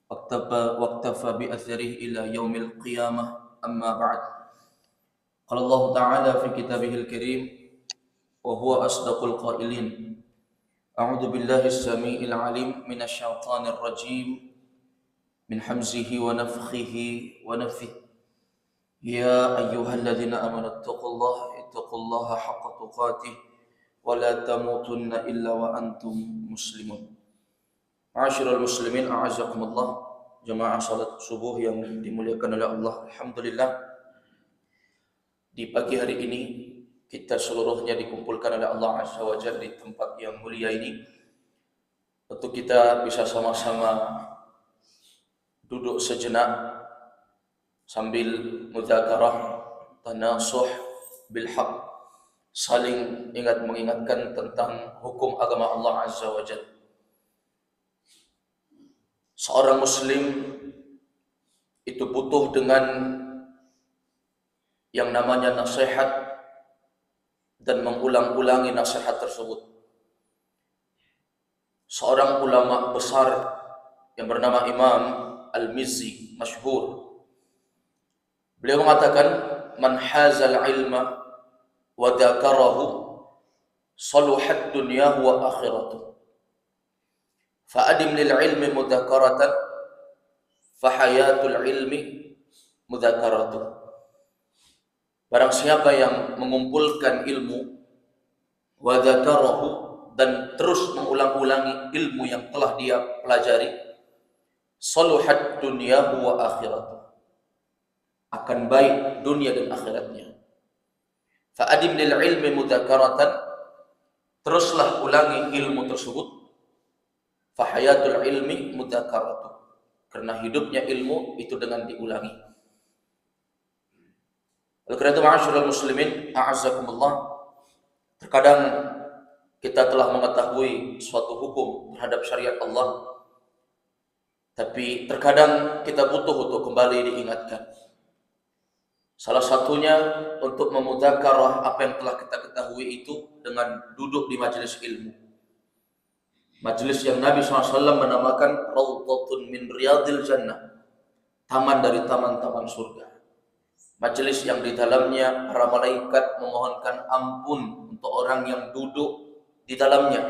واقتفى بأثره إلى يوم القيامة. أما بعد، قال الله تعالى في كتابه الكريم وهو أصدق القائلين: أعوذ بالله السميع العليم من الشيطان الرجيم من حمزه ونفخه ونفثه. يا أيها الذين آمنوا اتقوا الله حق تقاته ولا تموتن إلا وأنتم مسلمون. Ma'asyiral muslimin, a'azakumullah, jemaah salat subuh yang dimuliakan oleh Allah. Alhamdulillah, di pagi hari ini kita seluruhnya dikumpulkan oleh Allah Azza wa Jalla di tempat yang mulia ini untuk kita bisa sama-sama duduk sejenak sambil mudzakarah, tanasuh bil haq, saling mengingatkan tentang hukum agama Allah Azza wa Jalla. Seorang muslim itu butuh dengan yang namanya nasihat dan mengulang-ulangi nasihat tersebut. Seorang ulama besar yang bernama Imam Al-Mizzi, masyhur, beliau mengatakan, man hazal ilma wa dzakarahu saluhat dunyahu wa akhiratuh. Fa'adim lil ilmi mudzakaratan fahayatul ilmi mudzakaratuh. Barang siapa yang mengumpulkan ilmu wa dzakarahu dan terus mengulang-ulangi ilmu yang telah dia pelajari, saluhat dunyahu wa akhiratuh, akan baik dunia dan akhiratnya. Fa'adim lil ilmi mudzakaratan, teruslah ulangi ilmu tersebut. Fahayatul ilmi mudzakaratuh, karena hidupnya ilmu itu dengan diulangi. Oleh karena itu, ma'asyiral muslimin, a'azzakumullah, terkadang kita telah mengetahui suatu hukum terhadap syariat Allah, tapi terkadang kita butuh untuk kembali diingatkan. Salah satunya untuk memudzakarah apa yang telah kita ketahui itu dengan duduk di majelis ilmu. Majelis yang Nabi SAW menamakan Raudhatun min Riyadil Jannah, taman dari taman-taman surga. Majelis yang di dalamnya para malaikat memohonkan ampun untuk orang yang duduk di dalamnya.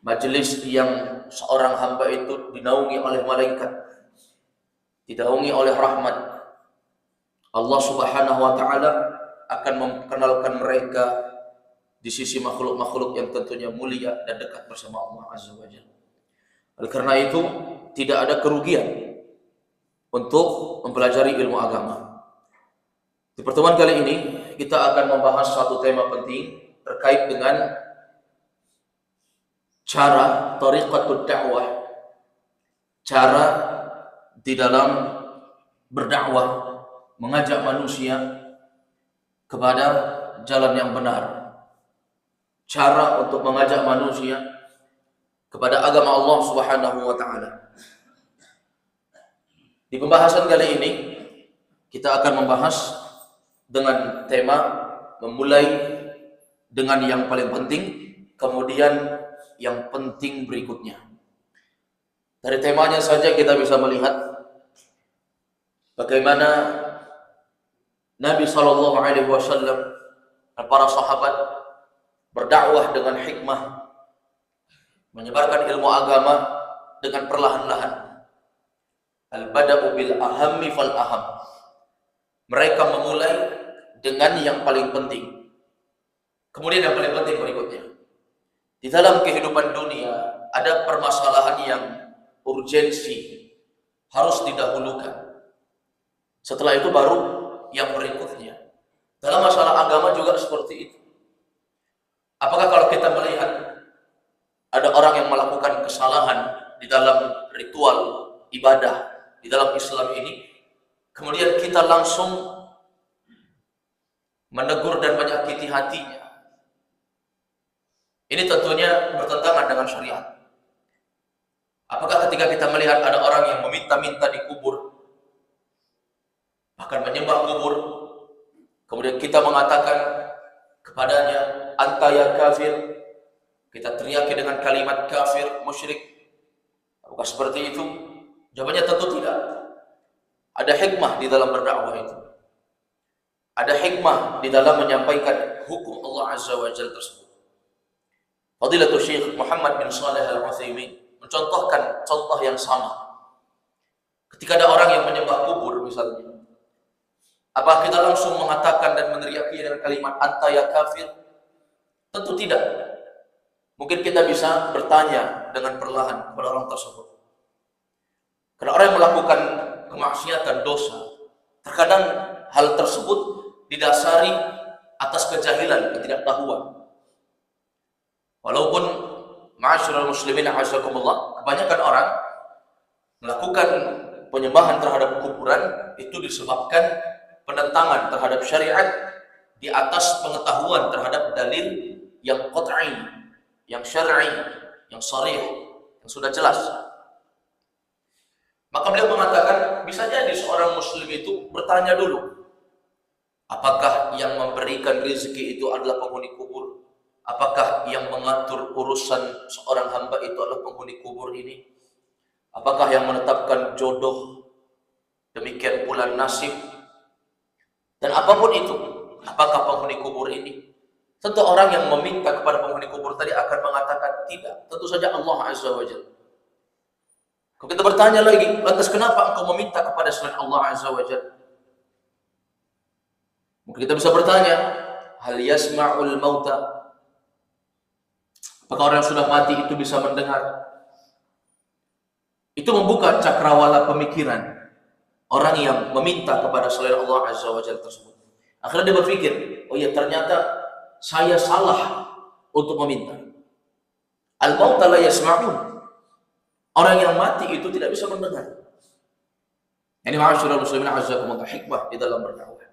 Majelis yang seorang hamba itu dinaungi oleh malaikat, dinaungi oleh rahmat. Allah Subhanahu wa Ta'ala akan memperkenalkan mereka di sisi makhluk-makhluk yang tentunya mulia dan dekat bersama Allah Azza wa Jalla. Oleh karena itu, tidak ada kerugian untuk mempelajari ilmu agama. Di pertemuan kali ini kita akan membahas satu tema penting terkait dengan cara tariqatud da'wah, cara di dalam berdakwah, mengajak manusia kepada jalan yang benar, cara untuk mengajak manusia kepada agama Allah Subhanahu wa Ta'ala. Di pembahasan kali ini kita akan membahas dengan tema memulai dengan yang paling penting, kemudian yang penting berikutnya. Dari temanya saja kita bisa melihat bagaimana Nabi SAW dan para sahabat berdakwah dengan hikmah, menyebarkan ilmu agama dengan perlahan-lahan. Al-bada'u bil ahammi fal aham. Mereka memulai dengan yang paling penting, kemudian yang paling penting berikutnya. Di dalam kehidupan dunia ada permasalahan yang urgensi, harus didahulukan. Setelah itu baru yang berikutnya. Dalam masalah agama juga seperti itu. Apakah kalau kita melihat ada orang yang melakukan kesalahan di dalam ritual ibadah di dalam Islam ini, kemudian kita langsung menegur dan menyakiti hatinya? Ini tentunya bertentangan dengan syariat. Apakah ketika kita melihat ada orang yang meminta-minta di kubur, bahkan menyembah kubur, kemudian kita mengatakan kepadanya, anta ya kafir, kita teriaki dengan kalimat kafir, musyrik, apakah seperti itu? Jawabannya tentu tidak. Ada hikmah di dalam berdakwah itu. Ada hikmah di dalam menyampaikan hukum Allah Azza wa Jalla tersebut. Fadilatul Syekh Muhammad bin Shalih Al-Utsaimin mencontohkan contoh yang sama. Ketika ada orang yang menyembah kubur misalnya, apa kita langsung mengatakan dan meneriaki dengan kalimat anta ya kafir? Tentu tidak. Mungkin kita bisa bertanya dengan perlahan kepada orang tersebut. Karena orang yang melakukan kemaksiatan, dosa, terkadang hal tersebut didasari atas kejahilan, ketidaktahuan. Walaupun ma'asyiral muslimin a'azakumullah, kebanyakan orang melakukan penyembahan terhadap kuburan itu disebabkan penentangan terhadap syariat di atas pengetahuan terhadap dalil yang qat'i, yang syar'i, yang sharih, yang sudah jelas. Maka beliau mengatakan, bisa jadi seorang muslim itu bertanya dulu, apakah yang memberikan rezeki itu adalah penghuni kubur? Apakah yang mengatur urusan seorang hamba itu adalah penghuni kubur ini? Apakah yang menetapkan jodoh? Demikian pula nasib. Dan apapun itu, apakah penghuni kubur ini? Tentu orang yang meminta kepada penghuni kubur tadi akan mengatakan tidak. Tentu saja Allah Azza wa Jalla. Kalau kita bertanya lagi, lantas kenapa engkau meminta kepada selain Allah Azza wa Jalla? Mungkin kita bisa bertanya, hal yasma'ul mauta? Apakah orang yang sudah mati itu bisa mendengar? Itu membuka cakrawala pemikiran orang yang meminta kepada selain Allah Azza wa Jalla tersebut. Akhirnya dia berpikir, oh iya ternyata saya salah untuk meminta. Al-mauta la yasma'un. Orang yang mati itu tidak bisa mendengar. Ini ma'asyiral muslimin a'azzakumullah, hikmah di dalam berdakwah.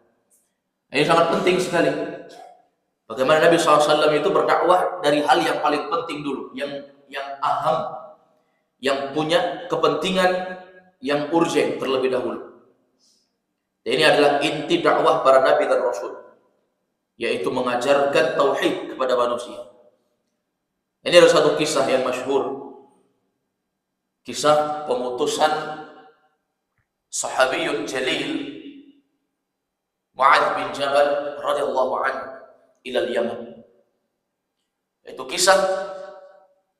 Ini sangat penting sekali. Bagaimana Nabi SAW itu berdakwah dari hal yang paling penting dulu, yang aham, yang punya kepentingan yang urgen terlebih dahulu. Dan ini adalah inti dakwah para nabi dan rasul, yaitu mengajarkan tauhid kepada manusia. Ini ada satu kisah yang masyhur, kisah pemutusan sahabiyun jalil Mu'adz bin Jabal radhiyallahu anhu ila Yaman. Itu kisah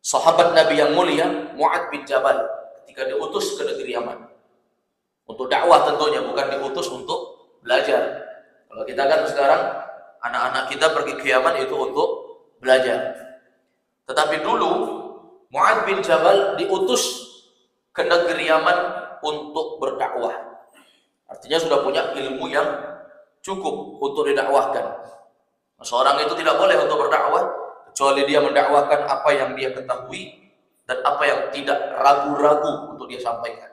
sahabat Nabi yang mulia Mu'adz bin Jabal ketika diutus ke negeri Yaman untuk dakwah, tentunya bukan diutus untuk belajar. Kalau kita kan sekarang anak-anak kita pergi ke Yaman itu untuk belajar. Tetapi dulu Mu'adz bin Jabal diutus ke negeri Yaman untuk berdakwah. Artinya sudah punya ilmu yang cukup untuk didakwahkan. Nah, seorang itu tidak boleh untuk berdakwah kecuali dia mendakwahkan apa yang dia ketahui dan apa yang tidak ragu-ragu untuk dia sampaikan.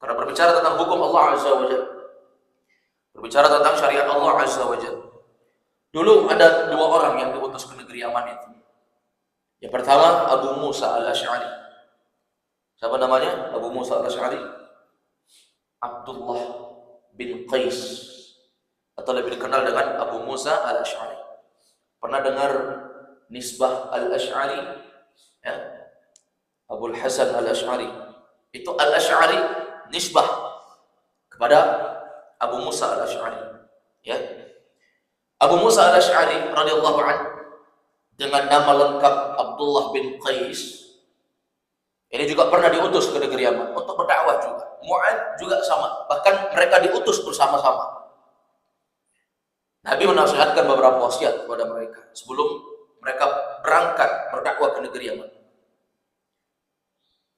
Karena berbicara tentang hukum Allah Azza wa Jalla, berbicara tentang syariat Allah Azza wa Jalla. Dulu ada dua orang yang diutus ke negeri Yaman itu. Yang pertama Abu Musa Al-Asy'ari. Siapa namanya? Abu Musa Al-Asy'ari. Abdullah bin Qais, atau lebih dikenal dengan Abu Musa Al-Asy'ari. Pernah dengar nisbah Al-Asy'ari? Ya. Abul Hasan Al-Asy'ari. Itu Al-Asy'ari nisbah kepada Abu Musa Al-Asy'ari. Ya. Abu Musa Al-Asy'ari radhiyallahu anhu dengan nama lengkap Abdullah bin Qais. Ini juga pernah diutus ke negeri Yaman untuk berdakwah juga. Mu'adz juga sama, bahkan mereka diutus bersama-sama. Nabi menasihatkan beberapa wasiat kepada mereka sebelum mereka berangkat berdakwah ke negeri Yaman.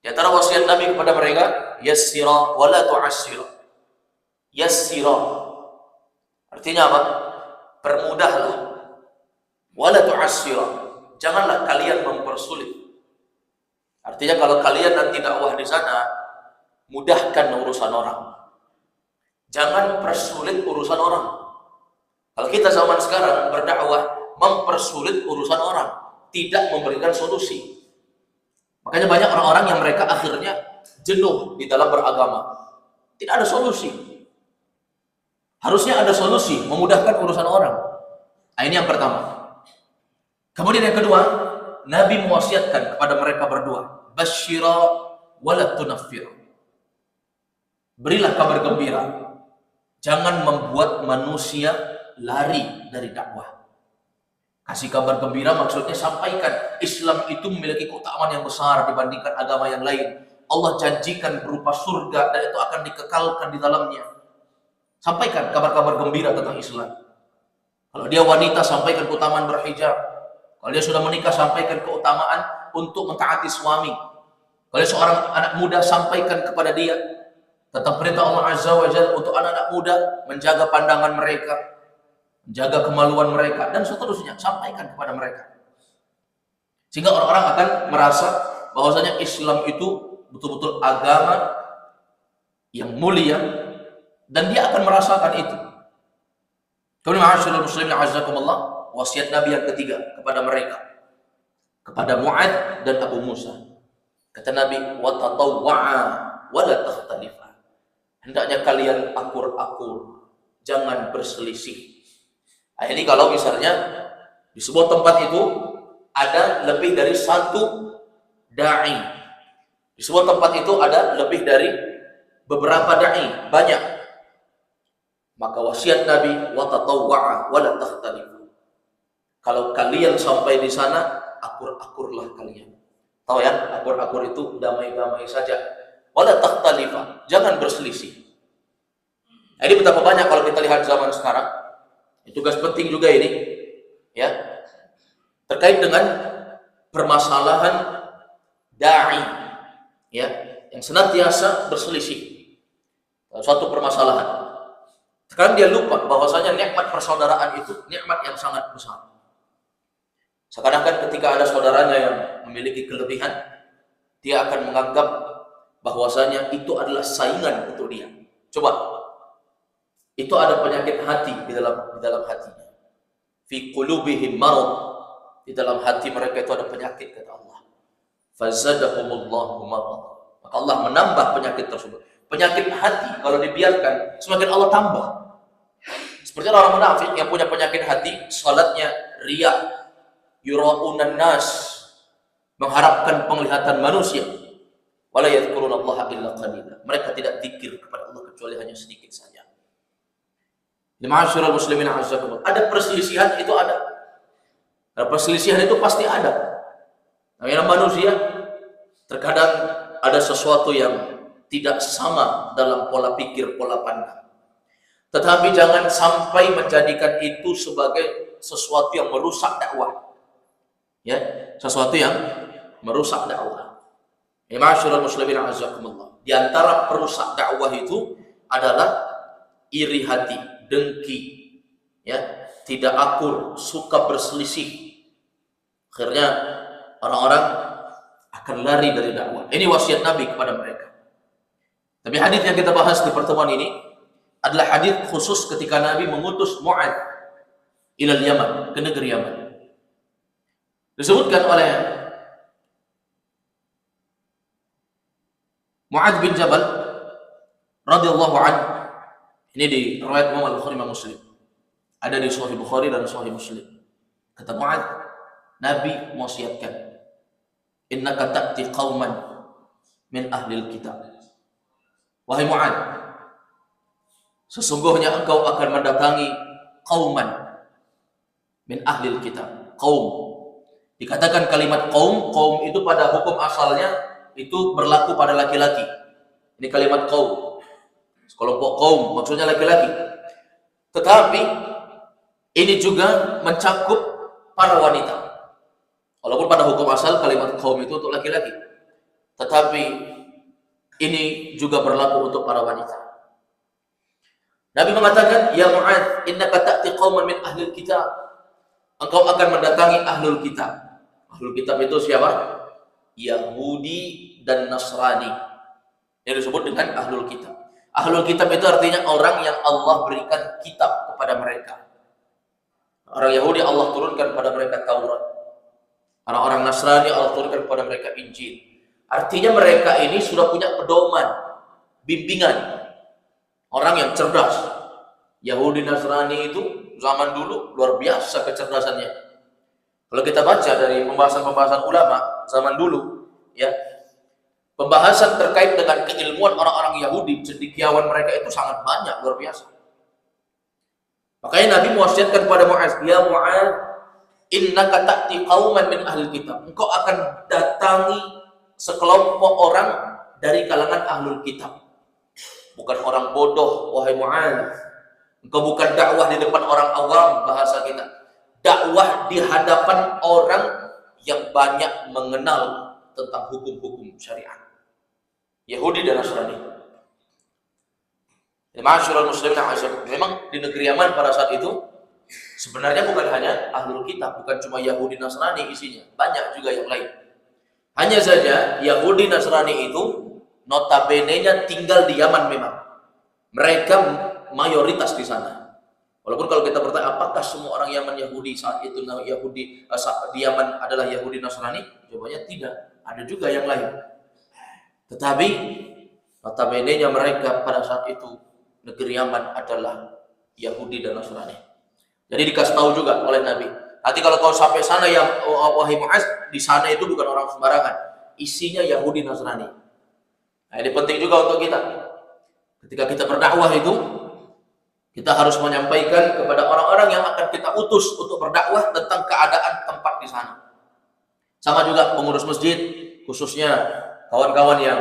Di antara wasiat Nabi kepada mereka, yassira wa la tu'assira. Yassira artinya apa? Permudahlah. Wa la tu'assira. Janganlah kalian mempersulit. Artinya kalau kalian nanti dakwah di sana, mudahkan urusan orang. Jangan persulit urusan orang. Kalau kita zaman sekarang berdakwah, mempersulit urusan orang, tidak memberikan solusi. Makanya banyak orang-orang yang mereka akhirnya jenuh di dalam beragama. Tidak ada solusi. Harusnya ada solusi, memudahkan urusan orang. Nah, ini yang pertama. Kemudian yang kedua, Nabi mewasiatkan kepada mereka berdua, basyira wa la tunaffir. Berilah kabar gembira. Jangan membuat manusia lari dari dakwah. Kasih kabar gembira maksudnya sampaikan Islam itu memiliki keutamaan yang besar dibandingkan agama yang lain. Allah janjikan berupa surga dan itu akan dikekalkan di dalamnya. Sampaikan kabar-kabar gembira tentang Islam. Kalau dia wanita, sampaikan keutamaan berhijab. Kalau dia sudah menikah, sampaikan keutamaan untuk mentaati suami. Kalau dia seorang anak muda, sampaikan kepada dia tentang perintah Allah Azza wa Jalla untuk anak-anak muda menjaga pandangan mereka, menjaga kemaluan mereka, dan seterusnya. Sampaikan kepada mereka. Sehingga orang-orang akan merasa bahwasanya Islam itu betul-betul agama yang mulia, dan dia akan merasakan itu. Kemudian ma'asyiral muslimin a'azzakumullah, wasiat Nabi yang ketiga kepada mereka, kepada Mu'adz dan Abu Musa. Kata Nabi, wa tatawwa'a wa la takhtalifa. Hendaknya kalian akur-akur, jangan berselisih. Nah, ini kalau misalnya di sebuah tempat itu ada lebih dari satu dai. Di sebuah tempat itu ada lebih dari beberapa dai, banyak. Maka wasiat Nabi, wa tatawwa'a wa la takhtalifu. Kalau kalian sampai di sana, akur-akurlah kalian. Tahu ya, akur-akur itu damai-damai saja. Wa la takhtalifa, jangan berselisih. Jadi betapa banyak kalau kita lihat zaman sekarang, tugas penting juga ini, ya, terkait dengan permasalahan dai, ya, yang senantiasa berselisih. Suatu permasalahan. Sekarang dia lupa bahwasanya nikmat persaudaraan itu nikmat yang sangat besar. Sekarang kan ketika ada saudaranya yang memiliki kelebihan, dia akan menganggap bahwasanya itu adalah saingan untuk dia. Coba, itu ada penyakit hati di dalam hatinya. Fi qulubihim marad, di dalam hati mereka itu ada penyakit, kata Allah. Fazadahumullahu marad. Maka Allah menambah penyakit tersebut. Penyakit hati kalau dibiarkan semakin Allah tambah. Seperti orang munafik yang punya penyakit hati, salatnya riya, yura'unan nas, mengharapkan penglihatan manusia. Wala yadhkurunallaha illa qalila. Mereka tidak zikir kepada Allah kecuali hanya sedikit saja. Ma'asyiral muslimin a'azzakumullah. Ada perselisihan, itu ada. Ada perselisihan itu pasti ada. Namanya manusia, terkadang ada sesuatu yang tidak sama dalam pola pikir, pola pandang. Tetapi jangan sampai menjadikan itu sebagai sesuatu yang merusak dakwah. Ya, sesuatu yang merusak dakwah. Ma'asyiral muslimin a'azzakumullah. Di antara perusak dakwah itu adalah iri hati, dengki, ya, tidak akur, suka berselisih. Akhirnya orang-orang akan lari dari dakwah. Ini wasiat Nabi kepada mereka. Tapi hadis yang kita bahas di pertemuan ini adalah hadis khusus ketika Nabi mengutus Mu'adz ilal Yaman, ke negeri Yaman. Disebutkan oleh Mu'adz bin Jabal radhiyallahu anhu, ini di riwayat Imam Al-Bukhari dan Muslim. Ada di Sahih Bukhari dan Sahih Muslim. Kata Mu'adz, Nabi mewasiatkan, innaka ta'ti qauman min ahlil kitab. Wahai Mu'adz, sesungguhnya engkau akan mendatangi qauman min ahlil kitab. Qaum. Dikatakan kalimat qaum, qaum itu pada hukum asalnya itu berlaku pada laki-laki. Ini kalimat qaum. Kelompok qaum maksudnya laki-laki. Tetapi ini juga mencakup para wanita. Walaupun pada hukum asal kalimat qaum itu untuk laki-laki. Tetapi ini juga berlaku untuk para wanita. Nabi mengatakan, ya Mu'adz, innaka ta'ti qauman min ahlil kitab. Engkau akan mendatangi ahlul kitab. Ahlul kitab itu siapa? Yahudi dan Nasrani. Yang disebut dengan ahlul kitab. Ahlul kitab itu artinya orang yang Allah berikan kitab kepada mereka. Orang Yahudi Allah turunkan kepada mereka Taurat. Orang-orang Nasrani Allah turunkan kepada mereka Injil. Artinya mereka ini sudah punya pedoman, bimbingan. Orang yang cerdas. Yahudi Nasrani itu zaman dulu luar biasa kecerdasannya. Kalau kita baca dari pembahasan-pembahasan ulama zaman dulu, ya, Pembahasan terkait dengan keilmuan orang-orang Yahudi, cendekiawan mereka itu sangat banyak, luar biasa. Makanya Nabi mewasiatkan kepada Mu'adz, "Ya Mu'adz, innaka ta'ti qauman min ahli kitab." Engkau akan datangi sekelompok orang dari kalangan ahlul kitab. Bukan orang bodoh, wahai Mu'adz. Engkau bukan dakwah di depan orang awam, bahasa kita. Dakwah di hadapan orang yang banyak mengenal tentang hukum-hukum syariat. Yahudi dan Nasrani. Ma'asyiral muslimin a'azzakum. Memang di negeri Yaman pada saat itu sebenarnya bukan hanya ahlul kitab, bukan cuma Yahudi Nasrani isinya, banyak juga yang lain. Hanya saja Yahudi Nasrani itu notabene-nya tinggal di Yaman memang. Mereka mayoritas di sana. Walaupun kalau kita bertanya apakah semua orang Yaman Yahudi saat itu Yahudi di Yaman adalah Yahudi Nasrani? Jawabannya tidak. Ada juga yang lain. Tetapi notabene-nya mereka pada saat itu negeri Yaman adalah Yahudi dan Nasrani. Jadi dikasih tahu juga oleh Nabi. Nanti kalau kau sampai sana ya wahai Mu'adz, di sana itu bukan orang sembarangan. Isinya Yahudi Nasrani. Nah, ini penting juga untuk kita. Ketika kita berdakwah itu, kita harus menyampaikan kepada orang-orang yang akan kita utus untuk berdakwah tentang keadaan tempat di sana. Sama juga pengurus masjid, khususnya kawan-kawan yang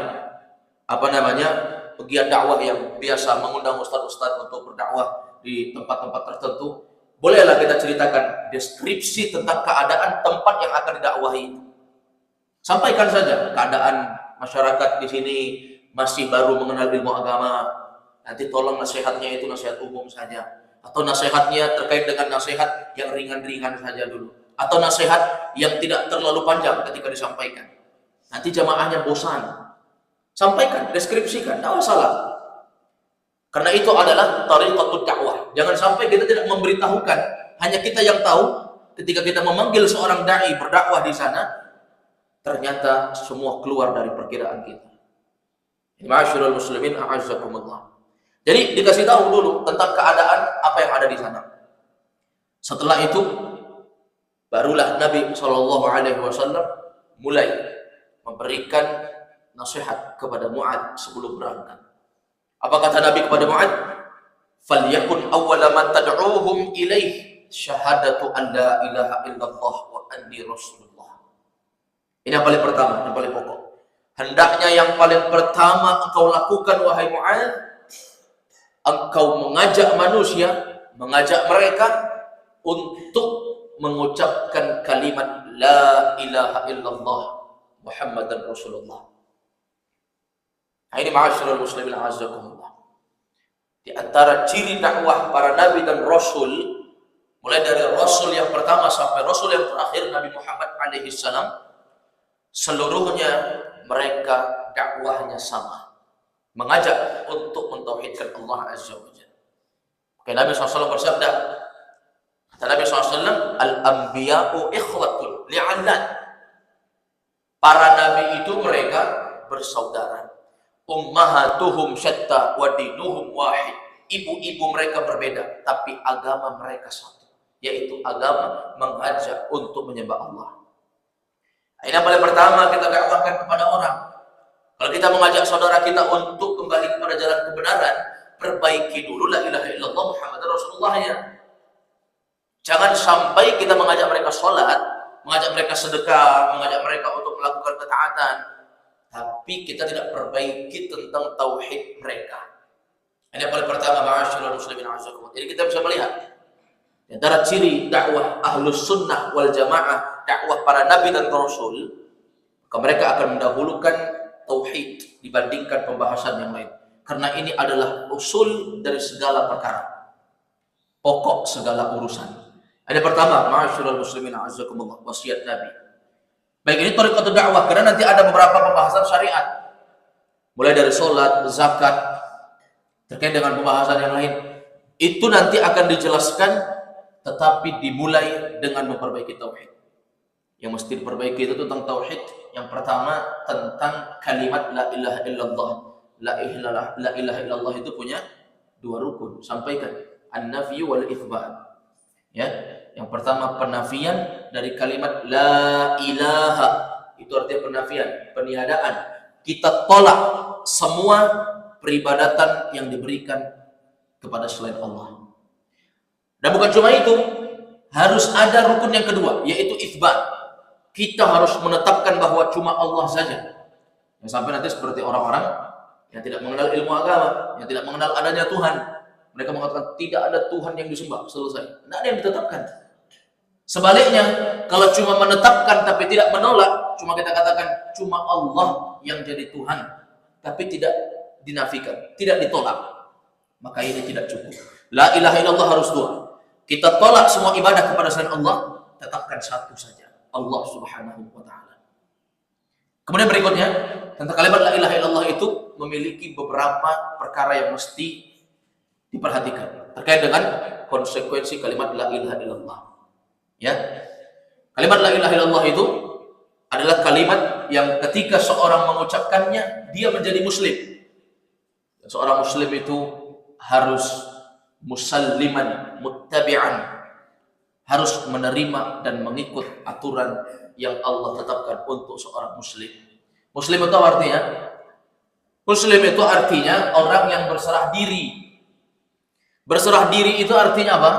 pegiat dakwah yang biasa mengundang ustaz-ustaz untuk berdakwah di tempat-tempat tertentu, bolehlah kita ceritakan deskripsi tentang keadaan tempat yang akan didakwahi. Sampaikan saja keadaan masyarakat di sini masih baru mengenal ilmu agama. Nanti tolong nasihatnya itu nasihat umum saja, atau nasihatnya terkait dengan nasihat yang ringan-ringan saja dulu, atau nasihat yang tidak terlalu panjang ketika disampaikan. Nanti jamaahnya bosan. Sampaikan, deskripsikan, tidak masalah. Karena itu adalah tariqatul dakwah. Jangan sampai kita tidak memberitahukan, hanya kita yang tahu. Ketika kita memanggil seorang dai berdakwah di sana, ternyata semua keluar dari perkiraan kita. Ma'asyiral muslimin a'azzakumullah. Jadi dikasih tahu dulu tentang keadaan apa yang ada di sana. Setelah itu barulah Nabi SAW mulai memberikan nasihat kepada Mu'adz sebelum berangkat. Apa kata Nabi kepada Mu'adz? "Falyakun awwala ma tad'uuhum ilaih syahadatu an la ilaha illallah wa anni rasulullah." Ini yang paling pertama, yang paling pokok. Hendaknya yang paling pertama engkau lakukan wahai Mu'adz, engkau mengajak manusia, mengajak mereka untuk mengucapkan kalimat la ilaha illallah Muhammadan Rasulullah. Nah, ini ma'asyiral muslimin a'azzakumullah. Di antara ciri dakwah para nabi dan rasul, mulai dari rasul yang pertama sampai rasul yang terakhir Nabi Muhammad alaihi salam, seluruhnya mereka dakwahnya sama, mengajak untuk mentauhidkan Allah azza wa jalla. Oke, Nabi SAW bersabda, kata Nabi SAW, "Al-anbiya'u ikhwatul li'allan." Para nabi itu mereka bersaudara. Ummahatuhum syatta wa dinuhum wahid. Ibu-ibu mereka berbeda, tapi agama mereka satu, yaitu agama mengajak untuk menyembah Allah. Ini yang paling pertama kita dakwahkan kepada orang. Kalau kita mengajak saudara kita untuk kembali kepada jalan kebenaran, perbaiki dulu la ilaha illallah Muhammadar Rasulullah ya. Jangan sampai kita mengajak mereka sholat, mengajak mereka sedekah, mengajak mereka untuk melakukan ketaatan, tapi kita tidak perbaiki tentang tauhid mereka. Ini yang paling pertama, ma'asyiral muslimin a'azzakumullah. Jadi kita bisa melihat di antara ciri dakwah ahlus sunnah wal jamaah, dakwah para nabi dan rasul, maka mereka akan mendahulukan tauhid dibandingkan pembahasan yang lain. Karena ini adalah usul dari segala perkara, pokok segala urusan. Ada pertama, ma'asyiral muslimin a'azzakumullah, wasiat Nabi. Baik, ini tariqatul dakwah, karena nanti ada beberapa pembahasan syariat. Mulai dari sholat, zakat, terkait dengan pembahasan yang lain. Itu nanti akan dijelaskan, tetapi dimulai dengan memperbaiki tauhid. Yang mesti diperbaiki itu tentang tauhid. Yang pertama, tentang kalimat la ilaha illallah. La ilaha illallah itu punya dua rukun. Sampaikan, an-nafyu wal itsbat. Ya, yang pertama penafian dari kalimat la ilaha, itu artinya penafian, peniadaan. kita tolak semua peribadatan yang diberikan kepada selain Allah. Dan bukan cuma itu, harus ada rukun yang kedua, yaitu itsbat. Kita harus menetapkan bahwa cuma Allah saja. Yang sampai nanti seperti orang-orang yang tidak mengenal ilmu agama, yang tidak mengenal adanya Tuhan. Mereka mengatakan tidak ada Tuhan yang disembah, selesai. Tidak ada yang ditetapkan. Sebaliknya, kalau cuma menetapkan tapi tidak menolak, cuma kita katakan cuma Allah yang jadi Tuhan, tapi tidak dinafikan, tidak ditolak, maka ini tidak cukup. La ilaha illallah harus dua. Kita tolak semua ibadah kepada selain Allah, tetapkan satu saja, Allah Subhanahu wa ta'ala. Kemudian berikutnya, tentang kalimat la ilaha illallah itu memiliki beberapa perkara yang mesti diperhatikan terkait dengan konsekuensi kalimat la ilaha illallah. Ya, kalimat la ilaha illallah itu adalah kalimat yang ketika seorang mengucapkannya dia menjadi muslim. Seorang muslim itu harus musalliman muttabi'an, harus menerima dan mengikut aturan yang Allah tetapkan untuk seorang muslim. Muslim itu artinya, muslim itu artinya orang yang berserah diri. Berserah diri itu artinya apa?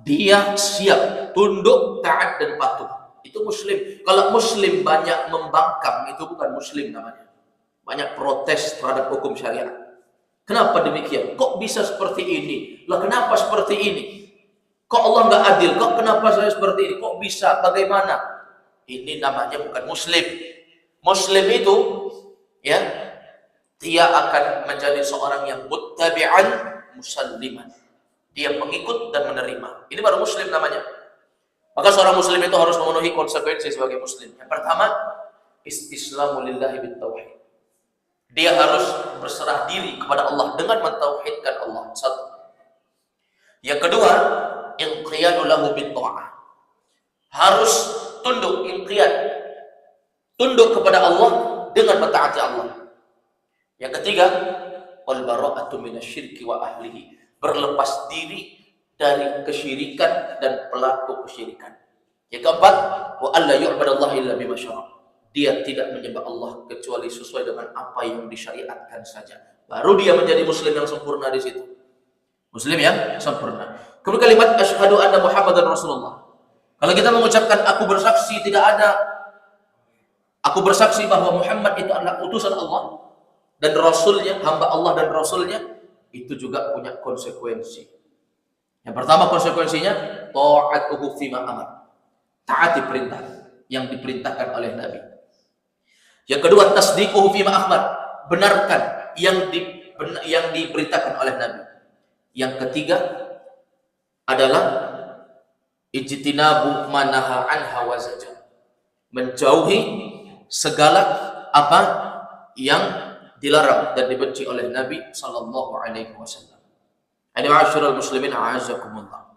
Dia siap, tunduk, taat dan patuh. Itu muslim. Kalau muslim banyak membangkang, itu bukan muslim namanya. Banyak protes terhadap hukum syariat. Kenapa demikian? Kok bisa seperti ini? Lah kenapa seperti ini? Kok Allah nggak adil? Kok kenapa saya seperti ini? Kok bisa? Bagaimana? Ini namanya bukan muslim. Muslim itu, ya, dia akan menjadi seorang yang muttabi'an musalliman. Dia mengikut dan menerima. Ini baru muslim namanya. Maka seorang muslim itu harus memenuhi konsekuensi sebagai muslim. Yang pertama, istislamu lillahi bitauhid. Dia harus berserah diri kepada Allah dengan mentauhidkan Allah. Satu. Yang kedua, inqiyadu lahu bitta'ah. Harus tunduk, inqiyad. Tunduk kepada Allah dengan mentaati Allah. Yang ketiga, wal bara'atu minasyirki wa ahlihi. Berlepas diri dari kesyirikan dan pelaku kesyirikan. Yang keempat, wa alla yu'badallaha illa bima syara'. Dia tidak menyembah Allah kecuali sesuai dengan apa yang disyariatkan saja. Baru dia menjadi muslim yang sempurna di situ. Muslim yang sempurna. Kemudian kalimat asyhadu anna Muhammadan Rasulullah. Kalau kita mengucapkan aku bersaksi tidak ada, aku bersaksi bahwa Muhammad itu adalah utusan Allah dan Rasulnya, hamba Allah dan Rasulnya, itu juga punya konsekuensi. Yang pertama konsekuensinya, ta'atuhu fima amar. Taati perintah yang diperintahkan oleh Nabi. Yang kedua, tasdiquhu fima akhbar. Benarkan yang diberitakan oleh Nabi. Yang ketiga adalah ijtinabu manaha anha wa zajar. Menjauhi segala apa yang dilarang dan dibenci oleh Nabi sallallahu alaihi wasallam. Ini ma'asyiral muslimin a'azzakumullah.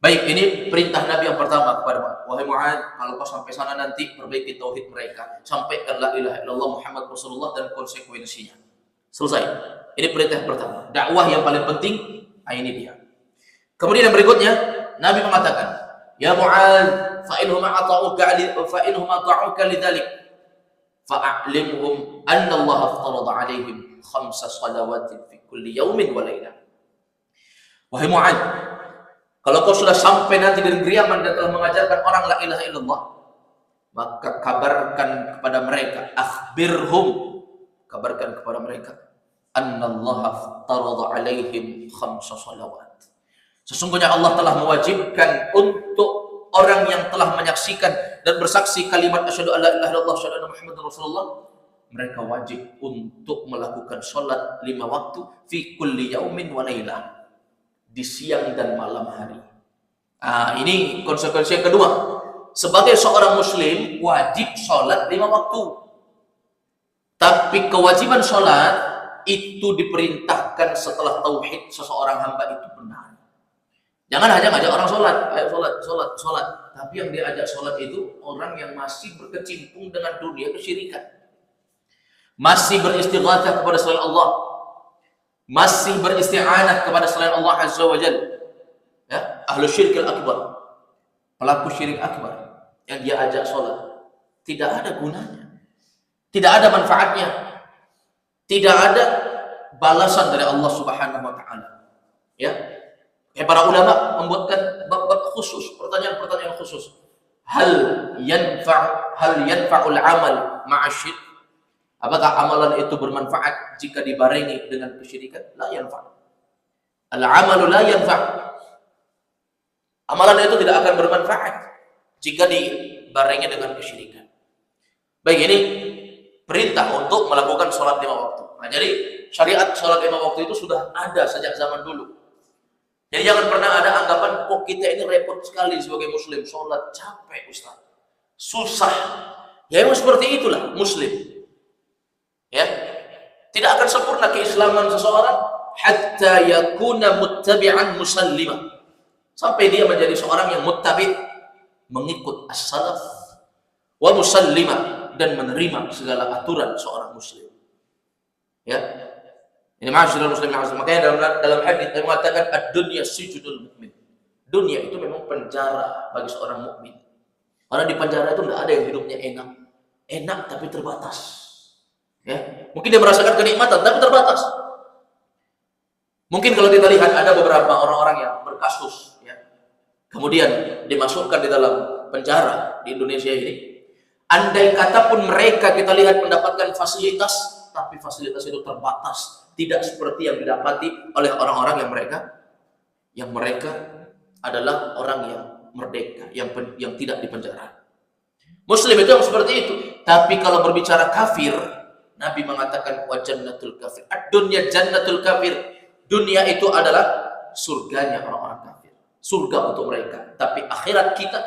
Baik, ini perintah Nabi yang pertama kepada wahai Mu'adz, kalau kau sampai sana nanti perbaiki tauhid mereka, sampaikan la ilaha illallah Muhammad Rasulullah dan konsekuensinya. Selesai. Ini perintah yang pertama. Dakwah yang paling penting, ini dia. Kemudian yang berikutnya, Nabi mengatakan, ya Mu'adz, fa inhum ata'uka lidzalik fa'alimhum anna Allah aftarada 'alaihim 5 shalawatin fi kulli yaumin wa lailah. Wahai Mu'adz, kalau kau sudah sampai nanti di negeri Yaman dan telah mengajarkan orang la ilaha illallah, maka kabarkan kepada mereka, akhbirhum, kabarkan kepada mereka, anna Allah aftarada 'alaihim 5 shalawat. Sesungguhnya Allah telah mewajibkan untuk orang yang telah menyaksikan dan bersaksi kalimat asyhadu alla ilaha illallah asyhadu anna Muhammadar Rasulullah, mereka wajib untuk melakukan salat 5 waktu fi kulli yaumin wa lailah, di siang dan malam hari. Ini konsekuensi yang kedua. Sebagai seorang muslim wajib salat 5 waktu. Tapi kewajiban salat itu diperintahkan setelah tauhid seseorang hamba itu benar. Jangan hanya ngajak orang sholat, ayo sholat. Tapi yang diajak sholat itu orang yang masih berkecimpung dengan dunia kesyirikan. Masih beristighatsah kepada selain Allah. Masih beristi'anah kepada selain Allah Azza wa Jalla. Ya, ahlu syirkil akbar. Pelaku syirik akbar. Yang dia ajak sholat. Tidak ada gunanya. Tidak ada manfaatnya. tidak ada balasan dari Allah Subhanahu wa taala. Ya. Para ulama membuatkan bab-bab khusus, pertanyaan-pertanyaan khusus. Hal yanfa'ul amal ma'asyirk? Apakah amalan itu bermanfaat jika dibarengi dengan kesyirikan? La yanfa'. Al-amalu la yanfa'. Amalan itu tidak akan bermanfaat jika dibarengi dengan kesyirikan. Baik, ini perintah untuk melakukan sholat 5 waktu. Nah, jadi syariat sholat 5 waktu itu sudah ada sejak zaman dulu. Jadi jangan pernah ada anggapan, kok kita ini repot sekali sebagai muslim, sholat capek Ustaz, susah. Ya memang seperti itulah muslim. Ya, tidak akan sempurna keislaman seseorang hatta yakuna muttabi'an musallima, sampai dia menjadi seorang yang muttabi', mengikut as-salaf, wa musallima, dan menerima segala aturan seorang muslim. Ya, ini ma'asyiral muslimin azza. Makanya dalam hadis yang mengatakan ad-dunya sijnul mukmin. Dunia itu memang penjara bagi seorang mukmin. Orang di penjara itu tidak ada yang hidupnya enak. Enak tapi terbatas. Ya, mungkin dia merasakan kenikmatan tapi terbatas. Mungkin kalau kita lihat ada beberapa orang-orang yang berkasus, ya, kemudian dimasukkan di dalam penjara di Indonesia ini. Andai kata pun mereka kita lihat mendapatkan fasilitas, tapi fasilitas itu terbatas, tidak seperti yang didapati oleh orang-orang yang mereka adalah orang yang merdeka, yang tidak dipenjara. Muslim itu yang seperti itu. Tapi kalau berbicara kafir, Nabi mengatakan wa jannatul kafir. Ad-dunya jannatul kafir. Dunia itu adalah surganya orang-orang kafir. Surga untuk mereka. Tapi akhirat kita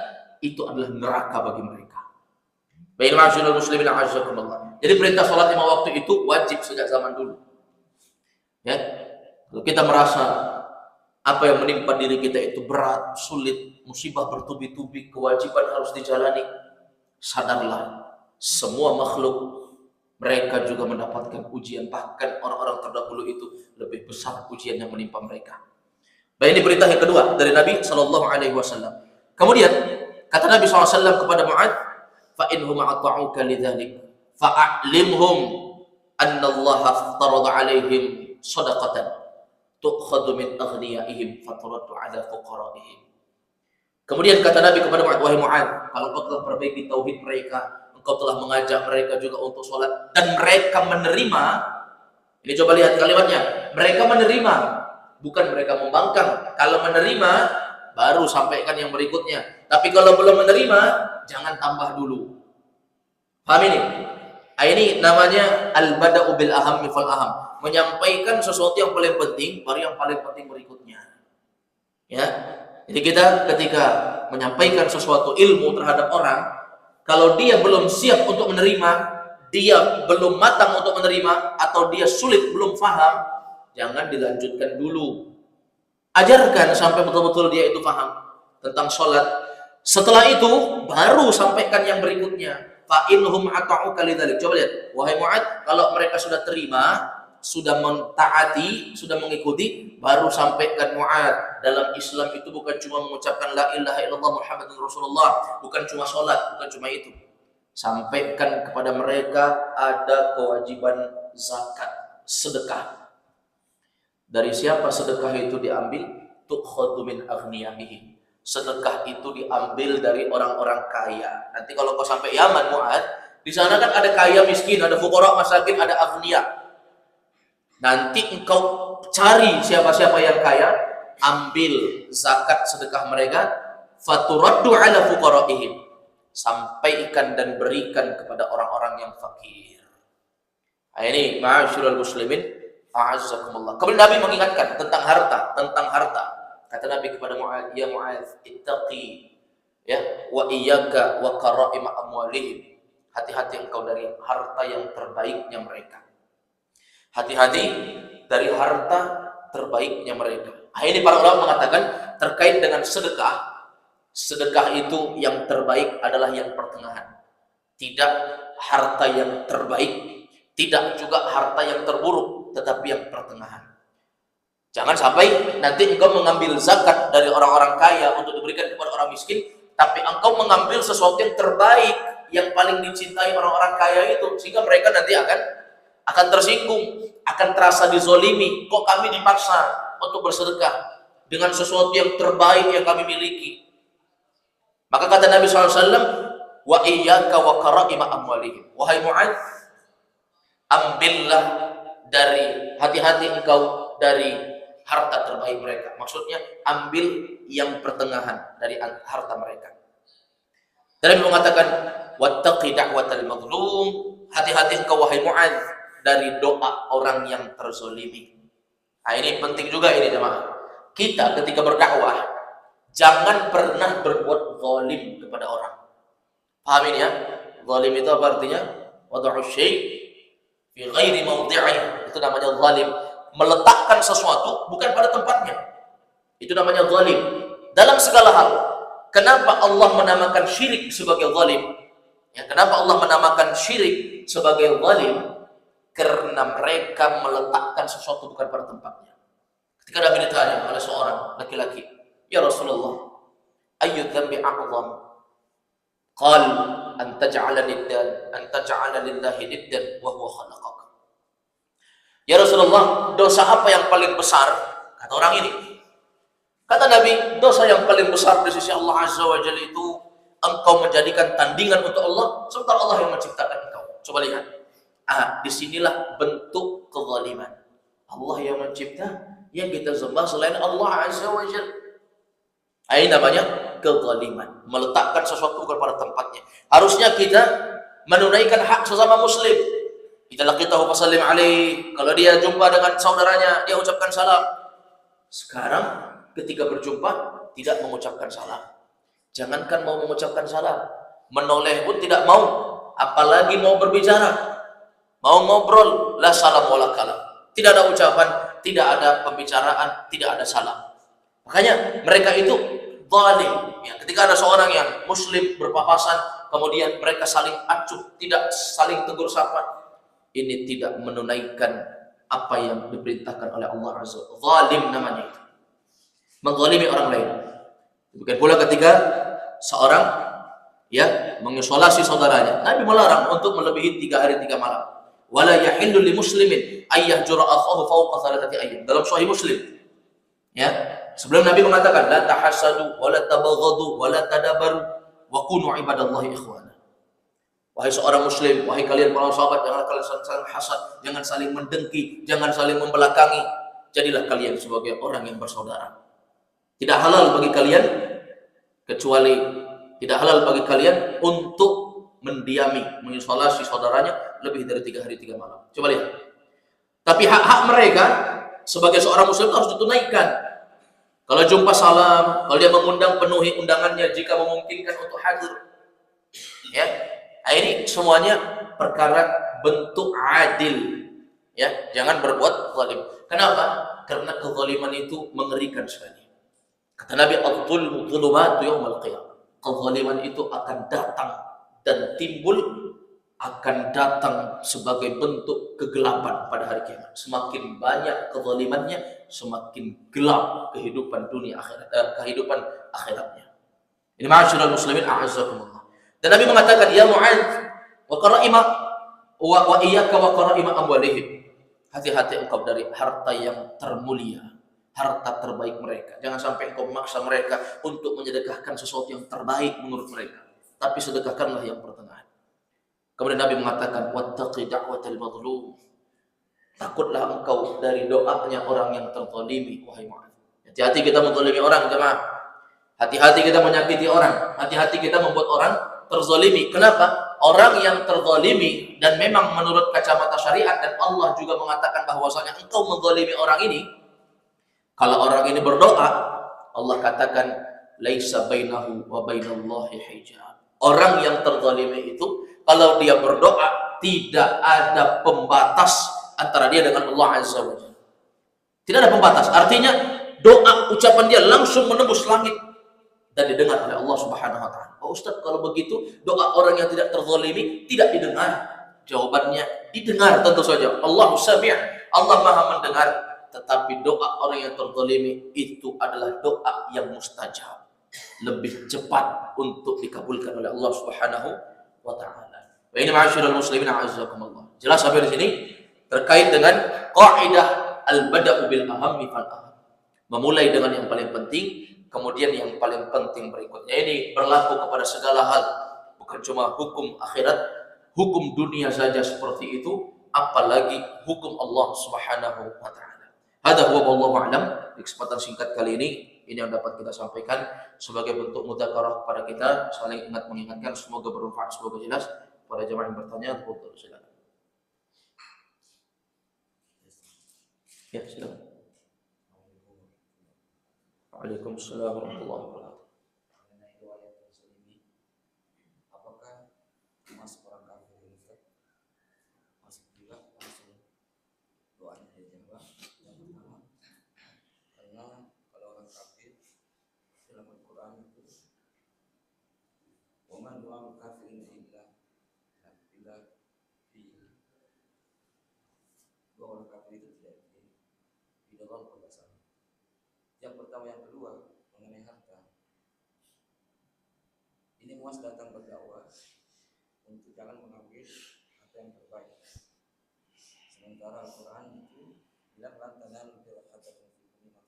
itu adalah neraka bagi mereka. Baiklah ma'asyiral muslimin a'azzakumullah. Jadi perintah salat 5 waktu itu wajib sejak zaman dulu. Ya. Kalau kita merasa apa yang menimpa diri kita itu berat, sulit, musibah bertubi-tubi, kewajiban harus dijalani, sadarlah semua makhluk mereka juga mendapatkan ujian, bahkan orang-orang terdahulu itu lebih besar ujian yang menimpa mereka. Baik, ini perintah yang kedua dari Nabi sallallahu alaihi wasallam. Kemudian kata Nabi sallallahu alaihi wasallam kepada Mu'adz, fa inhum ata'uka lidzalik fa'alimhum anna Allah aftarada alaihim shadaqatan tu'khadhu min aghniyaihim faturaddu ala fuqaraihim. Kemudian kata Nabi kepada Mu'adz, wahai Mu'adz, kalau engkau telah perbaiki tauhid mereka, engkau telah mengajak mereka juga untuk sholat, dan mereka menerima, ini coba lihat kalimatnya, mereka menerima, bukan mereka membangkang. Kalau menerima, baru sampaikan yang berikutnya. Tapi kalau belum menerima, jangan tambah dulu. Paham ini? Ini namanya al-bada'u bil ahammi fal aham. Menyampaikan sesuatu yang paling penting, baru yang paling penting berikutnya. Ya. Jadi kita ketika menyampaikan sesuatu ilmu terhadap orang, kalau dia belum siap untuk menerima, dia belum matang untuk menerima, atau dia sulit, belum paham, jangan dilanjutkan dulu. Ajarkan sampai betul-betul dia itu paham tentang sholat. Setelah itu, baru sampaikan yang berikutnya. Fa'inhum ata'uka lidzalik. Coba lihat, wahai Mu'adz, kalau mereka sudah terima, sudah mentaati, sudah mengikuti, baru sampaikan Mu'adz. Dalam Islam itu bukan cuma mengucapkan la ilaha illallah Muhammadun Rasulullah, bukan cuma sholat, bukan cuma itu. Sampaikan kepada mereka ada kewajiban zakat, sedekah. Dari siapa sedekah itu diambil? Tu'khadhu min aghniyaihim. Sedekah itu diambil dari orang-orang kaya. Nanti kalau kau sampai Yaman, Mu'adz, di sana kan ada kaya miskin, ada fuqara masakin, ada aghniya. Nanti engkau cari siapa-siapa yang kaya, ambil zakat sedekah mereka, faturaddu ala fuqaraihim, sampaikan dan berikan kepada orang-orang yang fakir. Nah, ini ma'asyiral muslimin a'azzakumullah. Kemudian Nabi mengingatkan tentang harta. Kata Nabi kepada Mu'adz, ya Mu'adz, ittaqi ya wa iyyaka wa qara'im amwalihim. Hati-hati engkau dari harta yang terbaiknya mereka. Hati-hati dari harta terbaiknya mereka. Nah, ini para ulama mengatakan terkait dengan sedekah. Sedekah itu yang terbaik adalah yang pertengahan. Tidak harta yang terbaik, tidak juga harta yang terburuk, tetapi yang pertengahan. Jangan sampai nanti engkau mengambil zakat dari orang-orang kaya untuk diberikan kepada orang miskin, tapi engkau mengambil sesuatu yang terbaik, yang paling dicintai orang-orang kaya itu, sehingga mereka nanti akan akan tersinggung, akan terasa dizolimi. Kok kami dipaksa untuk bersedekah dengan sesuatu yang terbaik yang kami miliki? Maka kata Nabi SAW, wa iyyaka wa karaima amwalihim. Wahai Mu'adz, ambillah dari, hati-hati engkau dari harta terbaik mereka. Maksudnya ambil yang pertengahan dari harta mereka. Dan Nabi mengatakan, wattaqi da'watal mazlum. Hati-hati engkau wahai Mu'adz dari doa orang yang terzolimi. Nah, ini penting juga ini jemaah. Kita ketika berdakwah jangan pernah berbuat zalim kepada orang. Paham ini ya? Zalim itu apa artinya? Wad'u syai' fi ghairi mawdi'i. Itu namanya zalim. Meletakkan sesuatu bukan pada tempatnya. Itu namanya zalim. Dalam segala hal. Kenapa Allah menamakan syirik sebagai zalim? Ya, kenapa Allah menamakan syirik sebagai zalim? Karena mereka meletakkan sesuatu bukan pada tempatnya. Ketika Nabi ditanya oleh seorang laki-laki, "Ya Rasulullah, ayyu dzambi a'zam?" Qal an taj'ala lillahi niddan wa huwa khalaqak. Ya Rasulullah, dosa apa yang paling besar? Kata orang ini. Kata Nabi, dosa yang paling besar di sisi Allah Azza wa Jalla itu engkau menjadikan tandingan untuk Allah sementara Allah yang menciptakan engkau. Coba lihat. Disinilah bentuk kezaliman. Allah yang mencipta, yang kita sembah selain Allah Azza wa Jalla. Ini namanya kezaliman, meletakkan sesuatu kepada tempatnya. Harusnya kita menunaikan hak sesama muslim. Idza laqitahu fasallim alaihi. Kalau dia jumpa dengan saudaranya, dia ucapkan salam. Sekarang ketika berjumpa tidak mengucapkan salam. Jangankan mau mengucapkan salam, menoleh pun tidak mau, apalagi mau berbicara. Mau ngobrol, la salam wala kalam. Tidak ada ucapan, tidak ada pembicaraan, tidak ada salam. Makanya mereka itu zalim. Ya, ketika ada seorang yang muslim berpapasan, kemudian mereka saling acuh, tidak saling tegur sapa, ini tidak menunaikan apa yang diperintahkan oleh Allah Azza wa Jalla. Zalim namanya itu. Menzalimi orang lain. Demikian pula ketika seorang ya mengisolasi saudaranya, Nabi melarang untuk melebihi 3 hari 3 malam. Wala yahillu li muslimin ay yahjura akhahu fawqa 3 ayyam. Dalam Sahih Muslim. Ya, sebelum Nabi mengatakan la tahassadu wa la tabaghadu wa la tadabaru wa kunu ibadallahi ikhwana. Wahai seorang muslim, wahai kalian para sahabat, jangan kalian saling hasad, jangan saling mendengki, jangan saling membelakangi. Jadilah kalian sebagai orang yang bersaudara. Tidak halal bagi kalian kecuali tidak halal bagi kalian untuk mendiami, mengisolasi saudaranya lebih dari 3 hari 3 malam. Coba lihat. Tapi hak-hak mereka sebagai seorang muslim harus ditunaikan. Kalau jumpa salam, kalau dia mengundang, penuhi undangannya jika memungkinkan untuk hadir. Ya. Nah, ini semuanya perkara bentuk adil. Ya, jangan berbuat zalim. Kenapa? Karena kezaliman itu mengerikan sekali. Kata Nabi, "Adh-dhulmu dhulumatu yaumil qiyamah." Kezaliman itu akan datang dan timbul, akan datang sebagai bentuk kegelapan pada hari kiamat. Semakin banyak kezalimannya, semakin gelap kehidupan dunia akhirat, kehidupan akhiratnya. Ini ma'asyiral muslimin a'azzakumullah. Dan Nabi mengatakan, ya Mu'adz, wa qaraima wa iyyaka wa qaraima amwalihim. Hati-hati engkau dari harta yang termulia, harta terbaik mereka. Jangan sampai engkau memaksa mereka untuk menyedekahkan sesuatu yang terbaik menurut mereka. Tapi sedekahkanlah yang pertengahan. Kemudian Nabi mengatakan, wattaqi da'watal mazlum. Takutlah engkau dari doanya orang yang terzalimi, wahai Mu'adz. Hati-hati kita menzalimi orang, jemaah. Hati-hati kita menyakiti orang. Hati-hati kita membuat orang terzalimi. Kenapa? Orang yang terzalimi dan memang menurut kacamata syariat dan Allah juga mengatakan bahwasanya engkau menzalimi orang ini. Kalau orang ini berdoa, Allah katakan laisa bainahu wa bainallahi hijab. Orang yang terzalimi itu kalau dia berdoa tidak ada pembatas antara dia dengan Allah Azza wa Jalla. Tidak ada pembatas. Artinya doa ucapan dia langsung menembus langit dan didengar oleh Allah Subhanahu wa taala. Oh Ustaz, kalau begitu doa orang yang tidak terzalimi tidak didengar. Jawabannya didengar tentu saja. Allahu Sami', Allah Maha mendengar, tetapi doa orang yang terzalimi itu adalah doa yang mustajab. Lebih cepat untuk dikabulkan oleh Allah Subhanahu wa taala. Wa ini ma'asyiral muslimin a'azzakumullah. Jelas sampai di sini? terkait dengan qaidah al-bada'u bil ahammi fal aham. Memulai dengan yang paling penting, kemudian yang paling penting berikutnya. Ini berlaku kepada segala hal, bukan cuma hukum akhirat, hukum dunia saja seperti itu, apalagi hukum Allah Subhanahu wa taala. Hadza huwa wallahu a'lam. Di kesempatan singkat kali ini yang dapat kita sampaikan sebagai bentuk mudzakarah kepada kita, saling ingat mengingatkan, semoga bermanfaat, semoga jelas. Pada jemaah yang bertanya, silakan. Ya, silakan. Waalaikumsalam warahmatullahi wabarakatuh. Mengenai riwayat Muslimin, apakah masuk orang kafir itu masuk juga langsung doanya dijawab? Yang pertama, karena kalau orang kafir dalam Al-Quran itu, waman doa kafirin illa fi dua orang kafir itu tidak di dalam pembahasan. Yang pertama, yang kedua mengenai harta. Ini Muaz datang berdakwah untuk jangan mengambil harta yang terbaik. Sementara Al-Quran itu bilang lantaran lebih harta dan nikmat.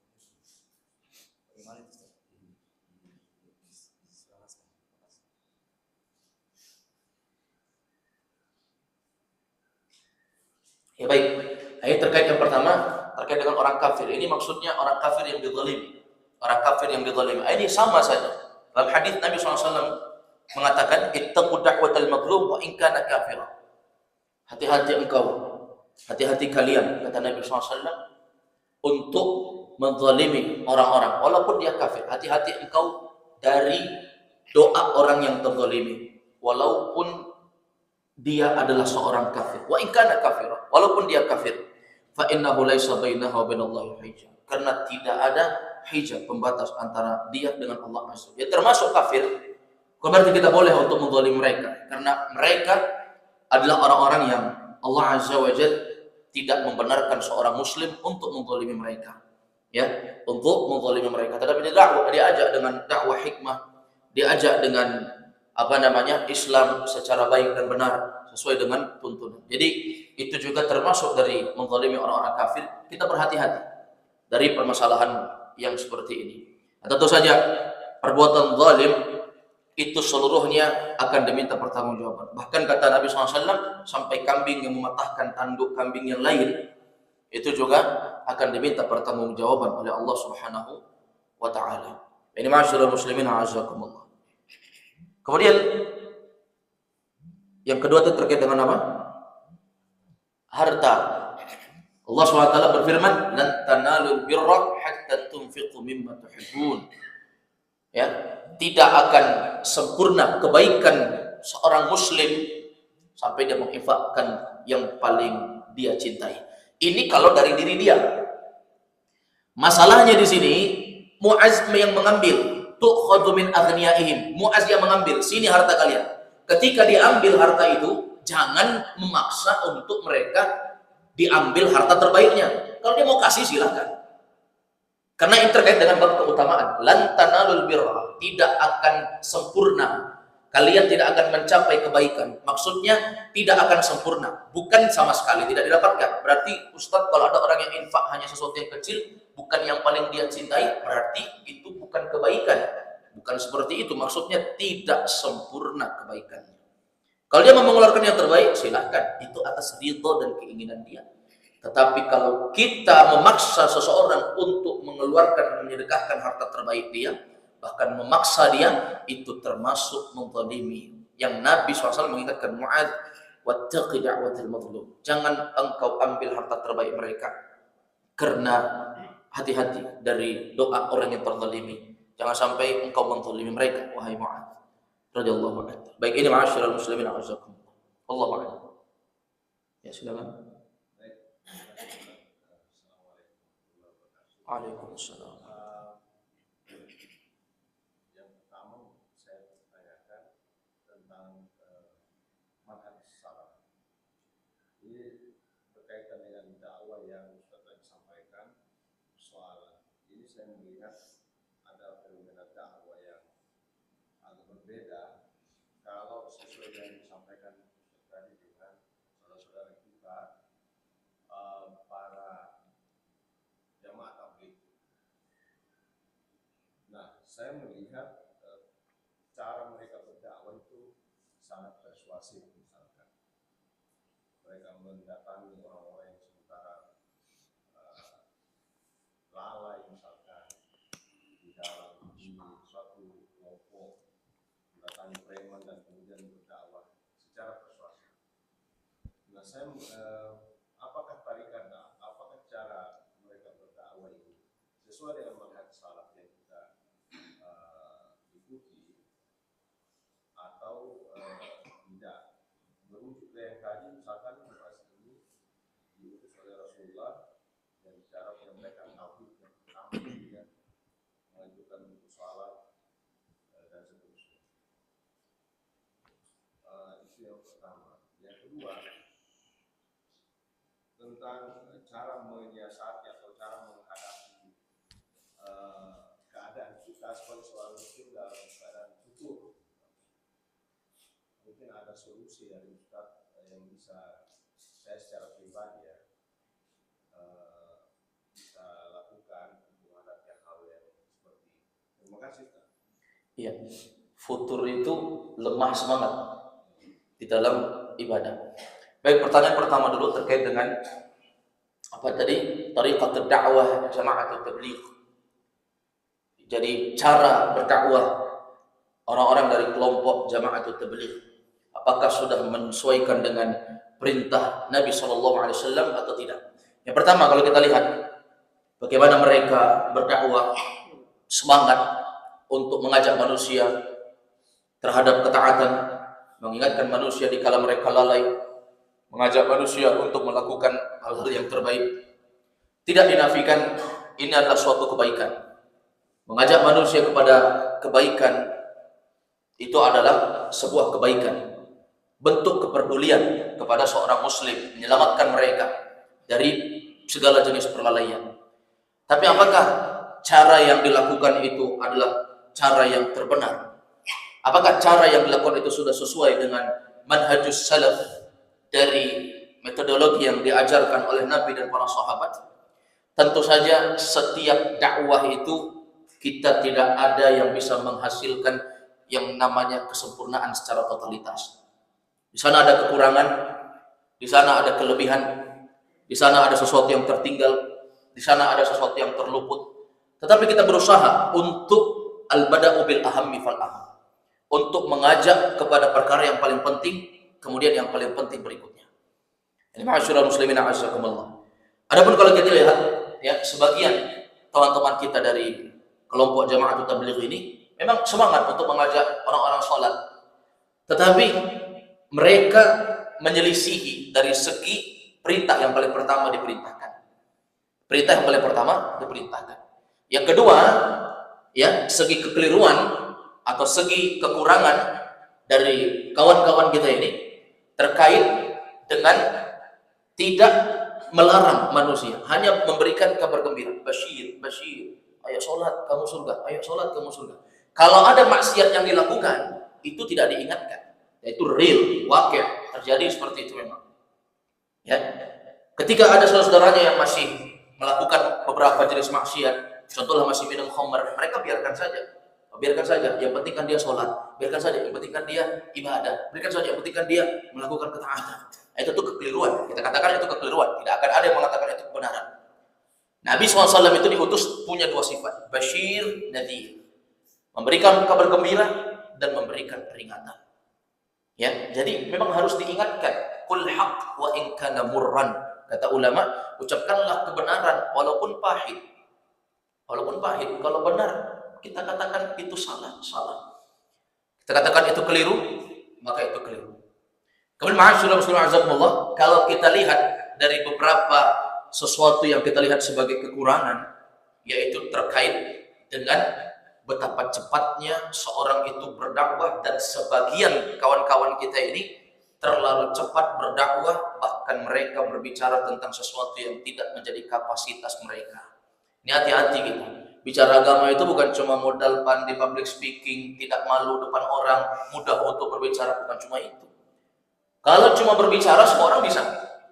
Bagaimana itu? Silakan. Ya baik. Ayat terkait yang pertama, terkait dengan orang kafir. Ini maksudnya orang kafir yang dizalimi. Orang kafir yang dizalimi. Ini sama saja. Dalam hadis Nabi SAW mengatakan, ittaqu da'watal mazlum wa in kana kafira. Hati-hati engkau, hati-hati kalian, kata Nabi SAW, untuk menzalimi orang-orang walaupun dia kafir. Hati-hati engkau dari doa orang yang terzalimi walaupun dia adalah seorang kafir. Wa in kana kafira, walaupun dia kafir. Fa innahu laisa bainahu wa bainallahi hijab. Karena tidak ada hijab pembatas antara dia dengan Allah Azza. Ya termasuk kafir. Berarti kita boleh untuk menzalimi mereka karena mereka adalah orang-orang yang Allah Azza wa Jalla tidak membenarkan seorang muslim untuk menzalimi mereka. Ya, untuk menzalimi mereka. Tetapi dia diajak dengan dakwah hikmah, diajak dengan Islam secara baik dan benar sesuai dengan tuntunan. Jadi itu juga termasuk dari menzalimi orang-orang kafir. Kita berhati-hati dari permasalahan yang seperti ini. Tentu saja perbuatan zalim itu seluruhnya akan diminta pertanggungjawaban. Bahkan kata Nabi SAW, sampai kambing yang mematahkan tanduk kambing yang lain itu juga akan diminta pertanggungjawaban oleh Allah Subhanahu wa taala. Ini ma'asyiral muslimin a'azzakumullah. Kemudian yang kedua itu terkait dengan apa? Harta. Allah SWT berfirman, "Lan tanalul birra hatta tunfiqu mimma tuhibbun." Ya, tidak akan sempurna kebaikan seorang muslim sampai dia menginfakkan yang paling dia cintai. Ini kalau dari diri dia. Masalahnya di sini Muaz yang mengambil, tu'khadhu min aghniyaihim. Muaz yang mengambil, sini harta kalian. Ketika diambil harta itu, jangan memaksa untuk mereka diambil harta terbaiknya. Kalau dia mau kasih silahkan. Karena ini terkait dengan bab keutamaan. Lan tanalul birra, tidak akan sempurna. Kalian tidak akan mencapai kebaikan. Maksudnya tidak akan sempurna. Bukan sama sekali tidak didapatkan. Berarti Ustaz, kalau ada orang yang infak hanya sesuatu yang kecil, bukan yang paling dia cintai, berarti itu bukan kebaikan. Bukan seperti itu. Maksudnya tidak sempurna kebaikannya. Kalau dia mau mengeluarkan yang terbaik, silahkan. Itu atas ridho dan keinginan dia. Tetapi kalau kita memaksa seseorang untuk mengeluarkan, menyedekahkan harta terbaik dia, bahkan memaksa dia, itu termasuk menzalimi. Yang Nabi SAW mengingatkan Mu'adz, wattaqi da'watil mazlum. Jangan engkau ambil harta terbaik mereka, karena hati-hati dari doa orang yang terzalimi. Jangan sampai engkau menzalimi mereka, wahai Mu'adz radhiyallahu anhu. Baik, ini ma'asyiral muslimin a'azzakumullah. Wallahu a'lam. Ya, silakan. Waalaikumsalam. Yang pertama saya tanyakan tentang manhaj salaf. Ini berkaitan dengan dakwah yang Ustaz tadi sampaikan. Soal ini saya melihat ada fenomena dakwah yang agak berbeda kalau sesuai yang disampaikan Ustaz tadi dengan saudara-saudara kita saya melihat cara mereka berdakwah itu sangat persuasif. Misalkan mereka mendatangi orang-orang yang sementara lalai, misalkan di dalam suatu kelompok, mendatangi preman dan kemudian berdakwah secara persuasif. Nah, saya apakah cara mereka berdakwah ini sesuai dengan manhaj salaf yang kita ikuti atau tidak? Merujuk ke yang tadi, misalkan generasi ini diutus oleh Rasulullah dan cara menyampaikan tauhid yang pertama, kemudian mengajukan soal dan seterusnya. Itu yang pertama. Yang kedua, tentang cara menyiasati atau cara menghadapi keadaan kita sebagai seorang muslim dalam keadaan futur. Mungkin ada solusi dari Ustaz yang bisa saya secara pribadi bisa lakukan untuk menghadapi hal yang seperti ini. Terima kasih, Ustaz. Iya, futur itu lemah semangat di dalam ibadah. Baik, pertanyaan pertama dulu terkait dengan apa tadi? Tariqat dakwah Jama'at Tabligh. Jadi cara berdakwah orang-orang dari kelompok Jama'at Tabligh, apakah sudah menyesuaikan dengan perintah Nabi SAW atau tidak? Yang pertama, kalau kita lihat bagaimana mereka berdakwah, semangat untuk mengajak manusia terhadap ketaatan, mengingatkan manusia di kala mereka lalai, mengajak manusia untuk melakukan hal-hal yang terbaik. Tidak dinafikan ini adalah suatu kebaikan. Mengajak manusia kepada kebaikan itu adalah sebuah kebaikan, bentuk kepedulian kepada seorang muslim, menyelamatkan mereka dari segala jenis perlalaian. Tapi apakah cara yang dilakukan itu adalah cara yang terbenar? Apakah cara yang dilakukan itu sudah sesuai dengan manhajus salaf dari metodologi yang diajarkan oleh Nabi dan para sahabat? Tentu saja setiap dakwah itu kita tidak ada yang bisa menghasilkan yang namanya kesempurnaan secara totalitas. Di sana ada kekurangan, di sana ada kelebihan, di sana ada sesuatu yang tertinggal, di sana ada sesuatu yang terluput. Tetapi kita berusaha untuk al-bada'u bil ahammi fal aham, untuk mengajak kepada perkara yang paling penting, kemudian yang paling penting berikutnya. Ini ma'asyiral muslimin a'azzakumullah. Adapun kalau kita lihat ya, sebagian teman-teman kita dari kelompok Jama'at Tabligh ini memang semangat untuk mengajak orang-orang sholat, tetapi mereka menyelisihi dari segi perintah yang paling pertama diperintahkan. Perintah yang paling pertama diperintahkan. Yang kedua, ya, segi kekeliruan atau segi kekurangan dari kawan-kawan kita ini terkait dengan tidak melarang manusia, hanya memberikan kabar gembira, basyir, ayo sholat kamu surga, ayo sholat kamu surga. Kalau ada maksiat yang dilakukan, itu tidak diingatkan, yaitu real, wakil, terjadi seperti itu memang. Ya, ketika ada saudara-saudaranya yang masih melakukan beberapa jenis maksiat, contohnya masih minum khamr, mereka biarkan saja, yang penting kan dia sholat, biarkan saja, yang penting kan dia ibadah, biarkan saja, yang penting kan dia melakukan ketaatan. Itu tuh kekeliruan, kita katakan itu kekeliruan, tidak akan ada yang mengatakan itu kebenaran. Nabi SAW itu diutus punya dua sifat, basyir, nadhir, memberikan kabar gembira dan memberikan peringatan. Ya, jadi memang harus diingatkan, qul haqq wa in kana murran, kata ulama, ucapkanlah kebenaran walaupun pahit. Walaupun pahit, kalau benar kita katakan itu salah. Kita katakan itu keliru, maka itu keliru. Kemudian ma'asyiral muslimin azakumullah, kalau kita lihat dari beberapa sesuatu yang kita lihat sebagai kekurangan, yaitu terkait dengan betapa cepatnya seorang itu berdakwah, dan sebagian kawan-kawan kita ini terlalu cepat berdakwah, bahkan mereka berbicara tentang sesuatu yang tidak menjadi kapasitas mereka. Ini hati-hati kita. Bicara agama itu bukan cuma modal pandai public speaking, tidak malu depan orang, mudah untuk berbicara, bukan cuma itu. Kalau cuma berbicara semua orang bisa,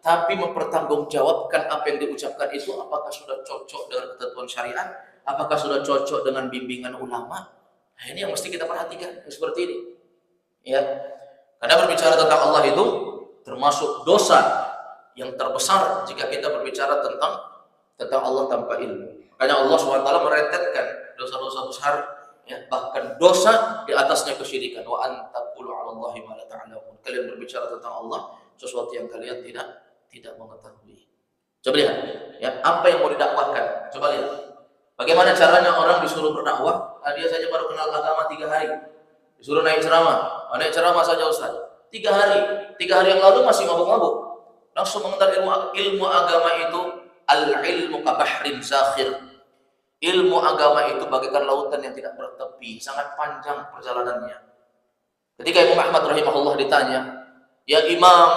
tapi mempertanggungjawabkan apa yang diucapkan itu apakah sudah cocok dengan ketentuan syariat, apakah sudah cocok dengan bimbingan ulama, Nah, ini yang mesti kita perhatikan seperti ini. Ya. Karena berbicara tentang Allah itu termasuk dosa yang terbesar jika kita berbicara tentang Allah tanpa ilmu. Makanya Allah SWT merentetkan dosa-dosa besar, ya, bahkan dosa di atasnya kesyirikan. Wa antaqulu 'ala Allahi ma la ta'lamun. Kalian berbicara tentang Allah sesuatu yang kalian tidak mengetahui. Coba lihat, ya, apa yang mau didakwahkan. Coba lihat. Bagaimana caranya orang disuruh berdakwah? Dia saja baru kenal agama 3 hari. Disuruh naik ceramah. Naik ceramah saja Ustaz. 3 hari. 3 hari yang lalu masih mabuk-mabuk. Langsung mengenal ilmu agama itu al-ilmu kabahrin zakhir. Ilmu agama itu bagaikan lautan yang tidak bertepi, sangat panjang perjalanannya. Ketika Imam Ahmad rahimahullah ditanya, "Ya Imam,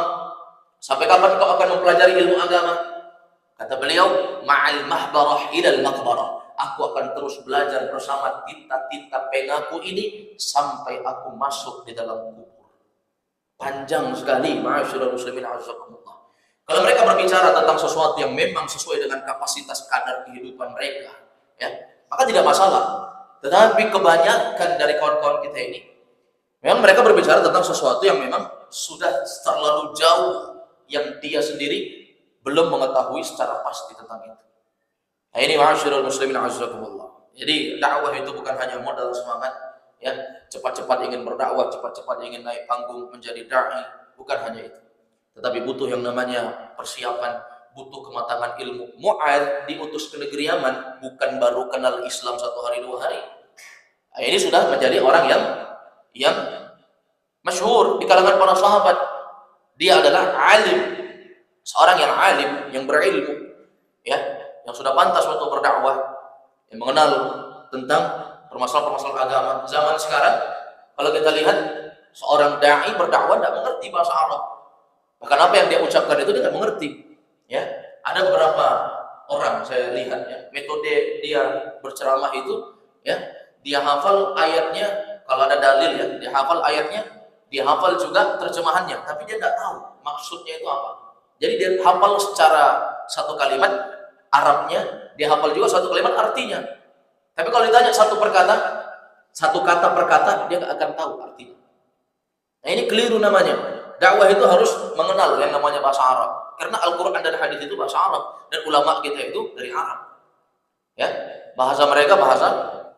sampai kapan kau akan mempelajari ilmu agama?" Kata beliau, "Ma'al mahbarah ilal maqbarah." Aku akan terus belajar bersama tinta-tinta penaku ini sampai aku masuk di dalam kubur. Panjang sekali, ma'asyiral muslimin azakumullah. Kalau mereka berbicara tentang sesuatu yang memang sesuai dengan kapasitas kadar kehidupan mereka, ya, maka tidak masalah. Tetapi kebanyakan dari kawan-kawan kita ini, memang mereka berbicara tentang sesuatu yang memang sudah terlalu jauh, yang dia sendiri belum mengetahui secara pasti tentang itu. Nah, ini ma'asyiral muslimin azakumullah. Jadi dakwah itu bukan hanya modal semangat, ya, cepat-cepat ingin berdakwah, cepat-cepat ingin naik panggung menjadi dai, bukan hanya itu. Tetapi butuh yang namanya persiapan, butuh kematangan ilmu. Mu'adz diutus ke negeri Yaman bukan baru kenal Islam 1 hari 2 hari. Nah, ini sudah menjadi orang yang masyhur di kalangan para sahabat. Dia adalah alim, seorang yang alim, yang berilmu, ya, yang sudah pantas untuk berdakwah, yang mengenal tentang permasalahan-permasalahan agama. Zaman sekarang, kalau kita lihat seorang dai berdakwah tidak mengerti bahasa Arab. Bahkan apa yang dia ucapkan itu tidak mengerti. Ya, ada beberapa orang saya lihat, ya, metode dia berceramah itu, ya, dia hafal ayatnya, kalau ada dalil, ya, dia hafal ayatnya, dia hafal juga terjemahannya, tapi dia tidak tahu maksudnya itu apa. Jadi dia hafal secara satu kalimat Arabnya, dia hafal juga satu kalimat artinya. Tapi kalau ditanya satu kata per kata, dia nggak akan tahu artinya. Nah, ini keliru namanya. Dakwah itu harus mengenal yang namanya bahasa Arab. Karena Al-Quran dan hadis itu bahasa Arab, dan ulama kita itu dari Arab. Ya, bahasa mereka bahasa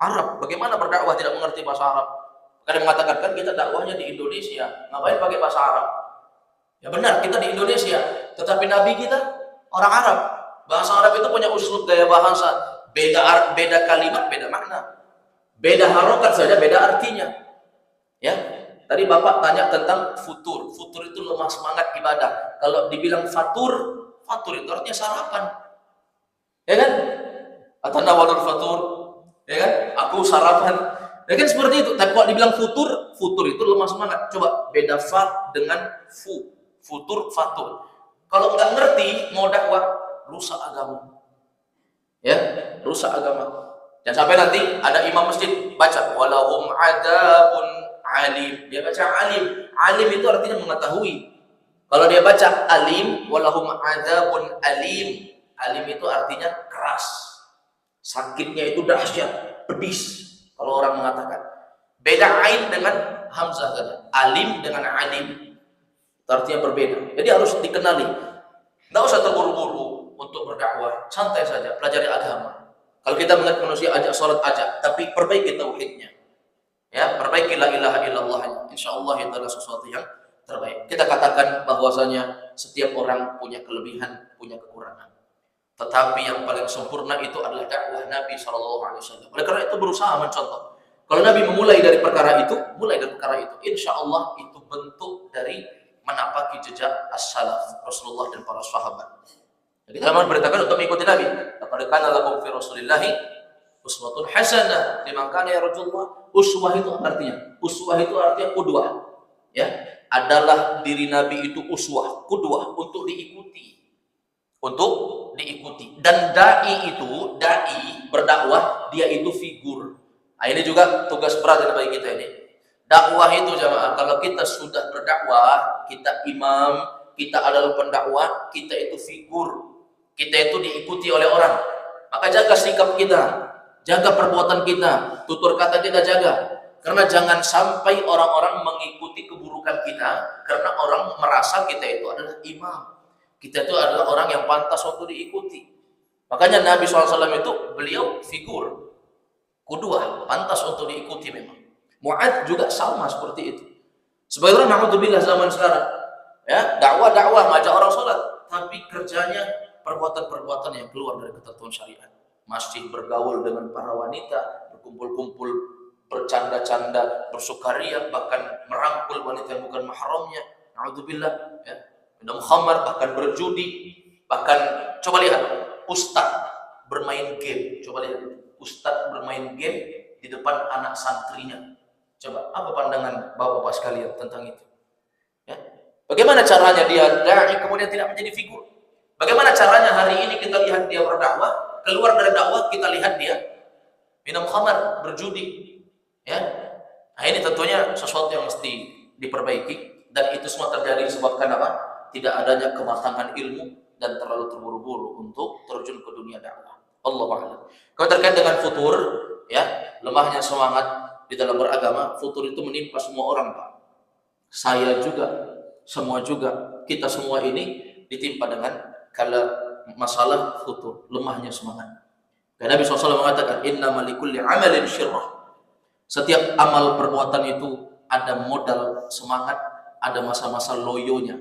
Arab. Bagaimana berdakwah tidak mengerti bahasa Arab? Karena mengatakan, kan kita dakwahnya di Indonesia, ngapain pakai bahasa Arab? Ya benar, kita di Indonesia, tetapi Nabi kita orang Arab. Bahasa Arab itu punya uslub gaya bahasa, beda kalimat, beda makna, beda harokat saja, beda artinya. Ya, tadi Bapak tanya tentang futur. Futur itu lemah semangat ibadah. Kalau dibilang fatur itu artinya sarapan, ya kan? Atanawalul fatur, ya kan? Aku sarapan, ya kan, seperti itu. Tapi kalau dibilang futur itu lemah semangat. Coba beda fa dengan futur, fatur. Kalau nggak ngerti mau dakwah, rusak agama, ya, rusak agama. Dan sampai nanti ada imam masjid baca walahum adabun alim, dia baca alim itu artinya mengetahui. Kalau dia baca alim, walahum adabun alim itu artinya keras, sakitnya itu dahsyat, pedis. Kalau orang mengatakan, beda ain dengan hamzah saja, alim dengan alim itu artinya berbeda. Jadi harus dikenali. Nggak usah terburu-buru untuk berdakwah, santai saja, pelajari agama. Kalau kita melihat manusia, ajak sholat, ajak, tapi perbaiki tauhidnya, ya, perbaiki la ilaha illallah. Insyaallah itu adalah sesuatu yang terbaik. Kita katakan bahwasanya setiap orang punya kelebihan, punya kekurangan, tetapi yang paling sempurna itu adalah dakwah Nabi SAW. Oleh karena itu berusaha mencontoh. Kalau Nabi memulai dari perkara itu, insyaallah itu bentuk dari menapaki jejak as-salaf, Rasulullah dan para sahabat. Kita memang beritakan untuk mengikuti Nabi. Laqad kana lakum fi Rasulillahi uswatun hasanah liman kana yarjullah. Uswah itu artinya qudwah. Ya, adalah diri Nabi itu uswah, qudwah, untuk diikuti. Dan dai berdakwah, dia itu figur. Nah, ini juga tugas berat bagi kita ini. Dakwah itu jamaah, kalau kita sudah berdakwah, kita imam, kita adalah pendakwah, kita itu figur. Kita itu diikuti oleh orang. Maka jaga sikap kita. jaga perbuatan kita, tutur kata kita jaga. Karena jangan sampai orang-orang mengikuti keburukan kita karena orang merasa kita itu adalah imam. Kita itu adalah orang yang pantas untuk diikuti. Makanya Nabi SAW itu beliau figur kedua, pantas untuk diikuti memang. Mu'adz juga sama seperti itu. Sebagai orang na'udzubillah zaman sekarang, ya, dakwah ngajak orang sholat, tapi kerjanya perbuatan-perbuatan yang keluar dari ketentuan syariat. Masih bergaul dengan para wanita, berkumpul-kumpul, bercanda-canda, bersukaria, bahkan merangkul wanita yang bukan mahramnya. Na'udzubillah, ya. Minum khamar, bahkan berjudi, bahkan coba lihat ustaz bermain game. Coba lihat ustaz bermain game di depan anak santrinya. Coba apa pandangan bapak-bapak sekalian tentang itu? Ya. Bagaimana caranya dia dai kemudian tidak menjadi figur? Bagaimana caranya hari ini kita lihat dia berdakwah, keluar dari dakwah kita lihat dia minum khamar, berjudi. Ya. Nah, ini tentunya sesuatu yang mesti diperbaiki, dan itu semua terjadi disebabkan apa? Tidak adanya kematangan ilmu dan terlalu terburu-buru untuk terjun ke dunia dakwah. Allahu a'lam. Kalau terkait dengan futur, ya, lemahnya semangat di dalam beragama, futur itu menimpa semua orang, Pak. Saya juga, semua juga, kita semua ini ditimpa dengan kala masalah futur, lemahnya semangat. Karena Nabi SAW mengatakan, innamal likulli amalin syirrah. Setiap amal perbuatan itu ada modal semangat, ada masa-masa loyonya.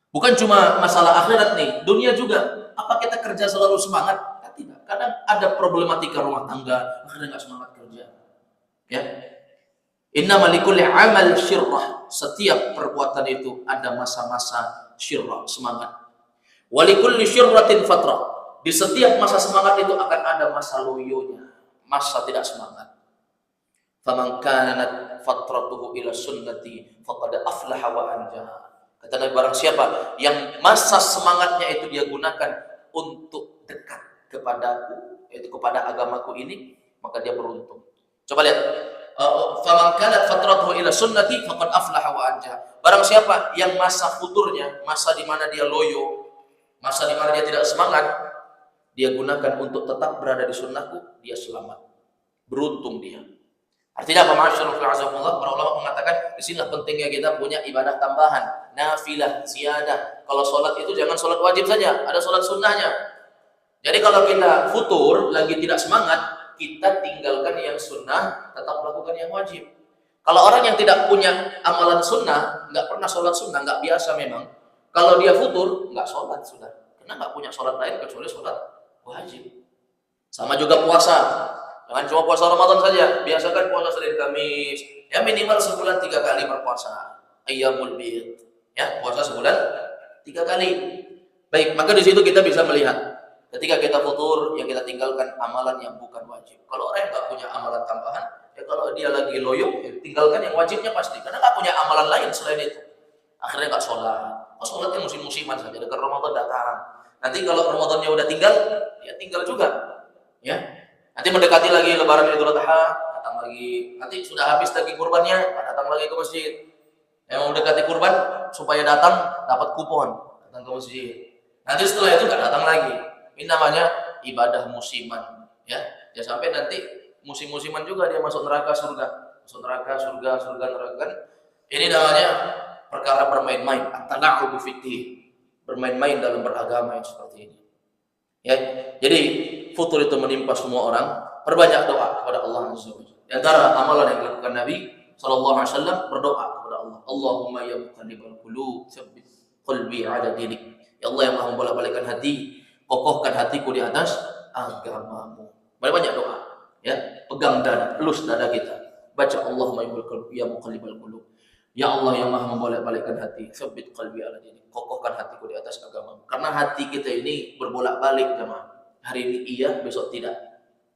Bukan cuma masalah akhirat nih, dunia juga. Apa kita kerja selalu semangat? Tidak. Kadang ada problematika rumah tangga, akhirnya nggak semangat kerja. Ya. Innamal likulli amal syirrah. Setiap perbuatan itu ada masa-masa syirrah, semangat. Walikulli syirratin fatrah. Di setiap masa semangat itu akan ada masa loyonya, masa tidak semangat. Faman kanat fatratuhu ila sunnati faqad aflaha wa anja. Kata Nabi, barang siapa yang masa semangatnya itu dia gunakan untuk dekat kepadaku, yaitu kepada agamaku ini, maka dia beruntung. Coba lihat, faman kanat fatratuhu ila sunnati faqad aflaha wa anja. Barang siapa yang masa futurnya, masa di mana dia loyo, masa di mana dia tidak semangat, dia gunakan untuk tetap berada di sunnahku, dia selamat. Beruntung dia. Artinya apa? Ma'asyiral azakumullah, para ulama mengatakan di sinilah pentingnya kita punya ibadah tambahan, nafilah, ziyadah. Kalau sholat itu jangan sholat wajib saja, ada sholat sunnahnya. Jadi kalau kita futur lagi tidak semangat, kita tinggalkan yang sunnah, tetap lakukan yang wajib. Kalau orang yang tidak punya amalan sunnah, nggak pernah sholat sunnah, nggak biasa memang. Kalau dia futur, nggak sholat sudah, karena nggak punya sholat lain kecuali sholat wajib. Sama juga puasa. Jangan cuma puasa Ramadan saja, biasakan puasa Senin Kamis, ya minimal sebulan 3 kali berpuasa. Ayyamul bid, ya puasa sebulan 3 kali. Baik, maka di situ kita bisa melihat ketika kita futur, yang kita tinggalkan amalan yang bukan wajib. Kalau orang yang nggak punya amalan tambahan, ya kalau dia lagi loyo, ya tinggalkan yang wajibnya pasti, karena nggak punya amalan lain selain itu. Akhirnya nggak sholat, sholatnya musim-musiman saja, dekat Ramadan datang. Nanti kalau Ramadannya udah tinggal, ya tinggal juga, ya. Nanti mendekati lagi Lebaran Idul Adha, datang lagi. Nanti sudah habis daging kurbannya, datang lagi ke masjid. Yang mendekati kurban supaya datang dapat kupon, datang ke masjid. Nanti setelah itu nggak datang lagi. Ini namanya ibadah musiman, ya. Ya sampai nanti musim-musiman juga dia masuk neraka surga, masuk neraka surga neraka. Ini namanya perkara bermain-main, at-tala'ubu fiddin, bermain-main dalam beragama yang seperti ini. Ya, jadi futur itu menimpa semua orang. Perbanyak doa kepada Allah Azza wa Jalla. Di antara amalan yang dilakukan Nabi sallallahu alaihi wasallam, berdoa kepada Allah. Allahumma ya muqallibal qulub, tsabbit qalbi ala dinik. Ya Allah yang Maha membolak-balikkan hati, kokohkan hatiku di atas agamamu. Banyak doa, ya. Pegang dada, elus dada kita. Baca Allahumma ya muqallibal qulub. Ya Allah yang Maha membolak-balikkan hati, tsabbit qalbi ala dinik. Kokohkan hatiku di atas agama. Karena hati kita ini berbolak-balik, jemaah. Hari ini iya, besok tidak.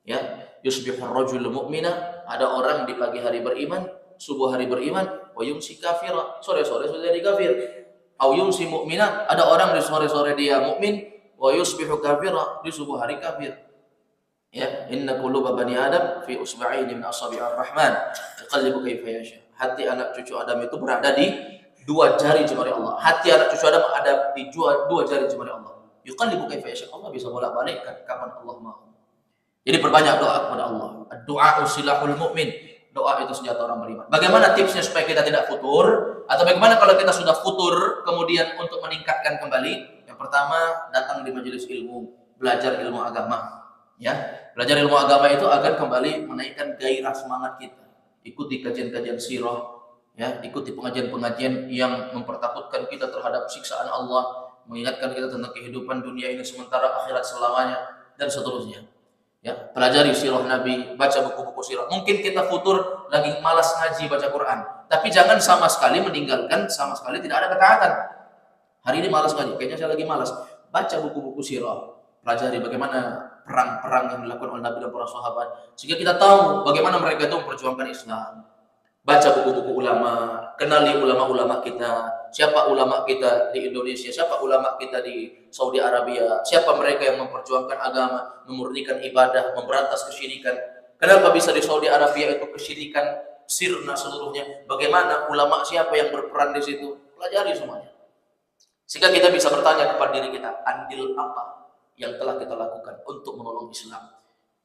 Ya, yusbihur rajul mu'mina, ada orang di pagi hari beriman, subuh hari beriman, wa yumsi kafira, sore-sore sudah jadi kafir. Au yumsi mu'mina, ada orang di sore-sore dia mukmin, wa yusbihu kafira, di subuh hari kafir. Ya, inna quluba bani Adam fi usba'aini min asabi'ir rahman, yaqallibu kaifa yasha. Hati anak cucu Adam itu berada di 2 jari jemari Allah. Hati anak cucu Adam ada di 2 jari jemari Allah. Yuqallibu kaifa yasha. Allah bisa bolak-balikkan kapan Allah mau. Jadi perbanyak doa kepada Allah. Doa usilahul mu'min. Doa itu senjata orang beriman. Bagaimana tipsnya supaya kita tidak futur? Atau bagaimana kalau kita sudah futur, kemudian untuk meningkatkan kembali? Yang pertama, datang di majelis ilmu, belajar ilmu agama. Ya, belajar ilmu agama itu agar kembali menaikkan gairah semangat kita. Ikuti kajian-kajian sirah, ya, ikuti pengajian-pengajian yang mempertakutkan kita terhadap siksaan Allah, mengingatkan kita tentang kehidupan dunia ini sementara, akhirat selamanya, dan seterusnya. Ya, pelajari sirah Nabi, baca buku-buku sirah. Mungkin kita futur lagi malas ngaji baca Quran, tapi jangan sama sekali meninggalkan, sama sekali tidak ada ketaatan. Hari ini malas ngaji, kayaknya saya lagi malas. Baca buku-buku sirah, pelajari bagaimana perang-perang yang dilakukan oleh Nabi dan para sahabat, sehingga kita tahu bagaimana mereka itu memperjuangkan Islam. Baca buku-buku ulama, kenali ulama-ulama kita, siapa ulama kita di Indonesia, siapa ulama kita di Saudi Arabia, siapa mereka yang memperjuangkan agama, memurnikan ibadah, memberantas kesyirikan. Kenapa bisa di Saudi Arabia itu kesyirikan sirna seluruhnya? Bagaimana ulama siapa yang berperan di situ? Pelajari semuanya. Sehingga kita bisa bertanya kepada diri kita, andil apa yang telah kita lakukan untuk menolong Islam?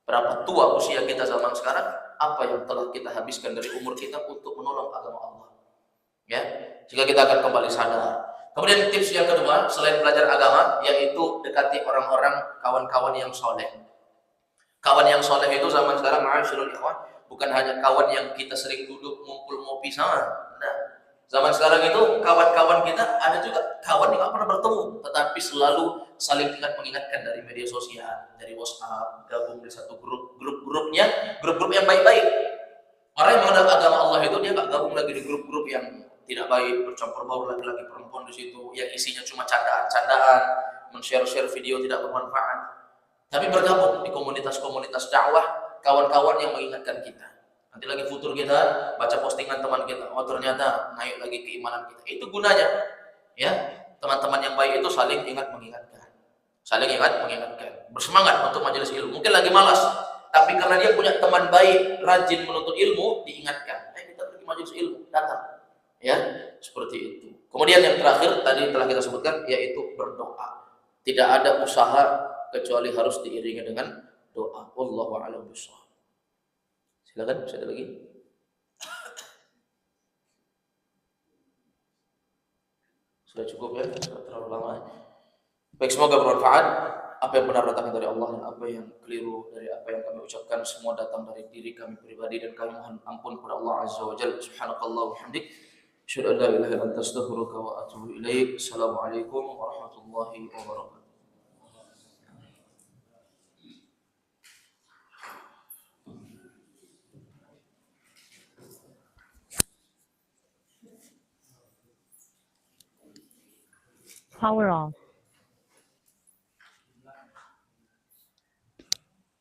Berapa tua usia kita zaman sekarang? Apa yang telah kita habiskan dari umur kita untuk menolong agama Allah? Ya, jika kita akan kembali sadar. Kemudian tips yang kedua, selain belajar agama, yaitu dekati orang-orang, kawan-kawan yang soleh. Kawan yang soleh itu zaman sekarang, ma'asyiral ikhwan, bukan hanya kawan yang kita sering duduk ngumpul ngopi sama. Nah, zaman sekarang itu kawan-kawan kita ada juga kawan yang nggak pernah bertemu, tetapi selalu saling mengingatkan dari media sosial, dari WhatsApp, gabung di satu grup yang baik-baik. Orang yang mengenal agama Allah itu dia nggak gabung lagi di grup-grup yang tidak baik, bercampur baur laki-laki perempuan di situ, yang isinya cuma candaan-candaan, men-share video tidak bermanfaat. Tapi bergabung di komunitas-komunitas dakwah, kawan-kawan yang mengingatkan kita. Nanti lagi futur kita baca postingan teman kita, oh ternyata naik lagi keimanan kita. Itu gunanya, ya. Teman-teman yang baik itu saling mengingatkan, bersemangat untuk majelis ilmu. Mungkin lagi malas, tapi karena dia punya teman baik, rajin menuntut ilmu, diingatkan. Kita pergi majelis ilmu, datang, ya, seperti itu. Kemudian yang terakhir tadi telah kita sebutkan, yaitu berdoa. Tidak ada usaha kecuali harus diiringi dengan doa. Wallahu a'lam bishawab. Silakan, bisa ada lagi? Sudah cukup ya, sudah terlalu lama. Baik, semoga bermanfaat. Apa yang benar datang dari Allah dan apa yang keliru dari apa yang kami ucapkan semua datang dari diri kami pribadi, dan kami mohon ampun kepada Allah Azza wa Jalla. Subhanakallah wa hamdik, asyhadu an la ilaha illa anta astaghfiruka wa atubu ilaik. Assalamualaikum warahmatullahi wabarakatuh. Power off.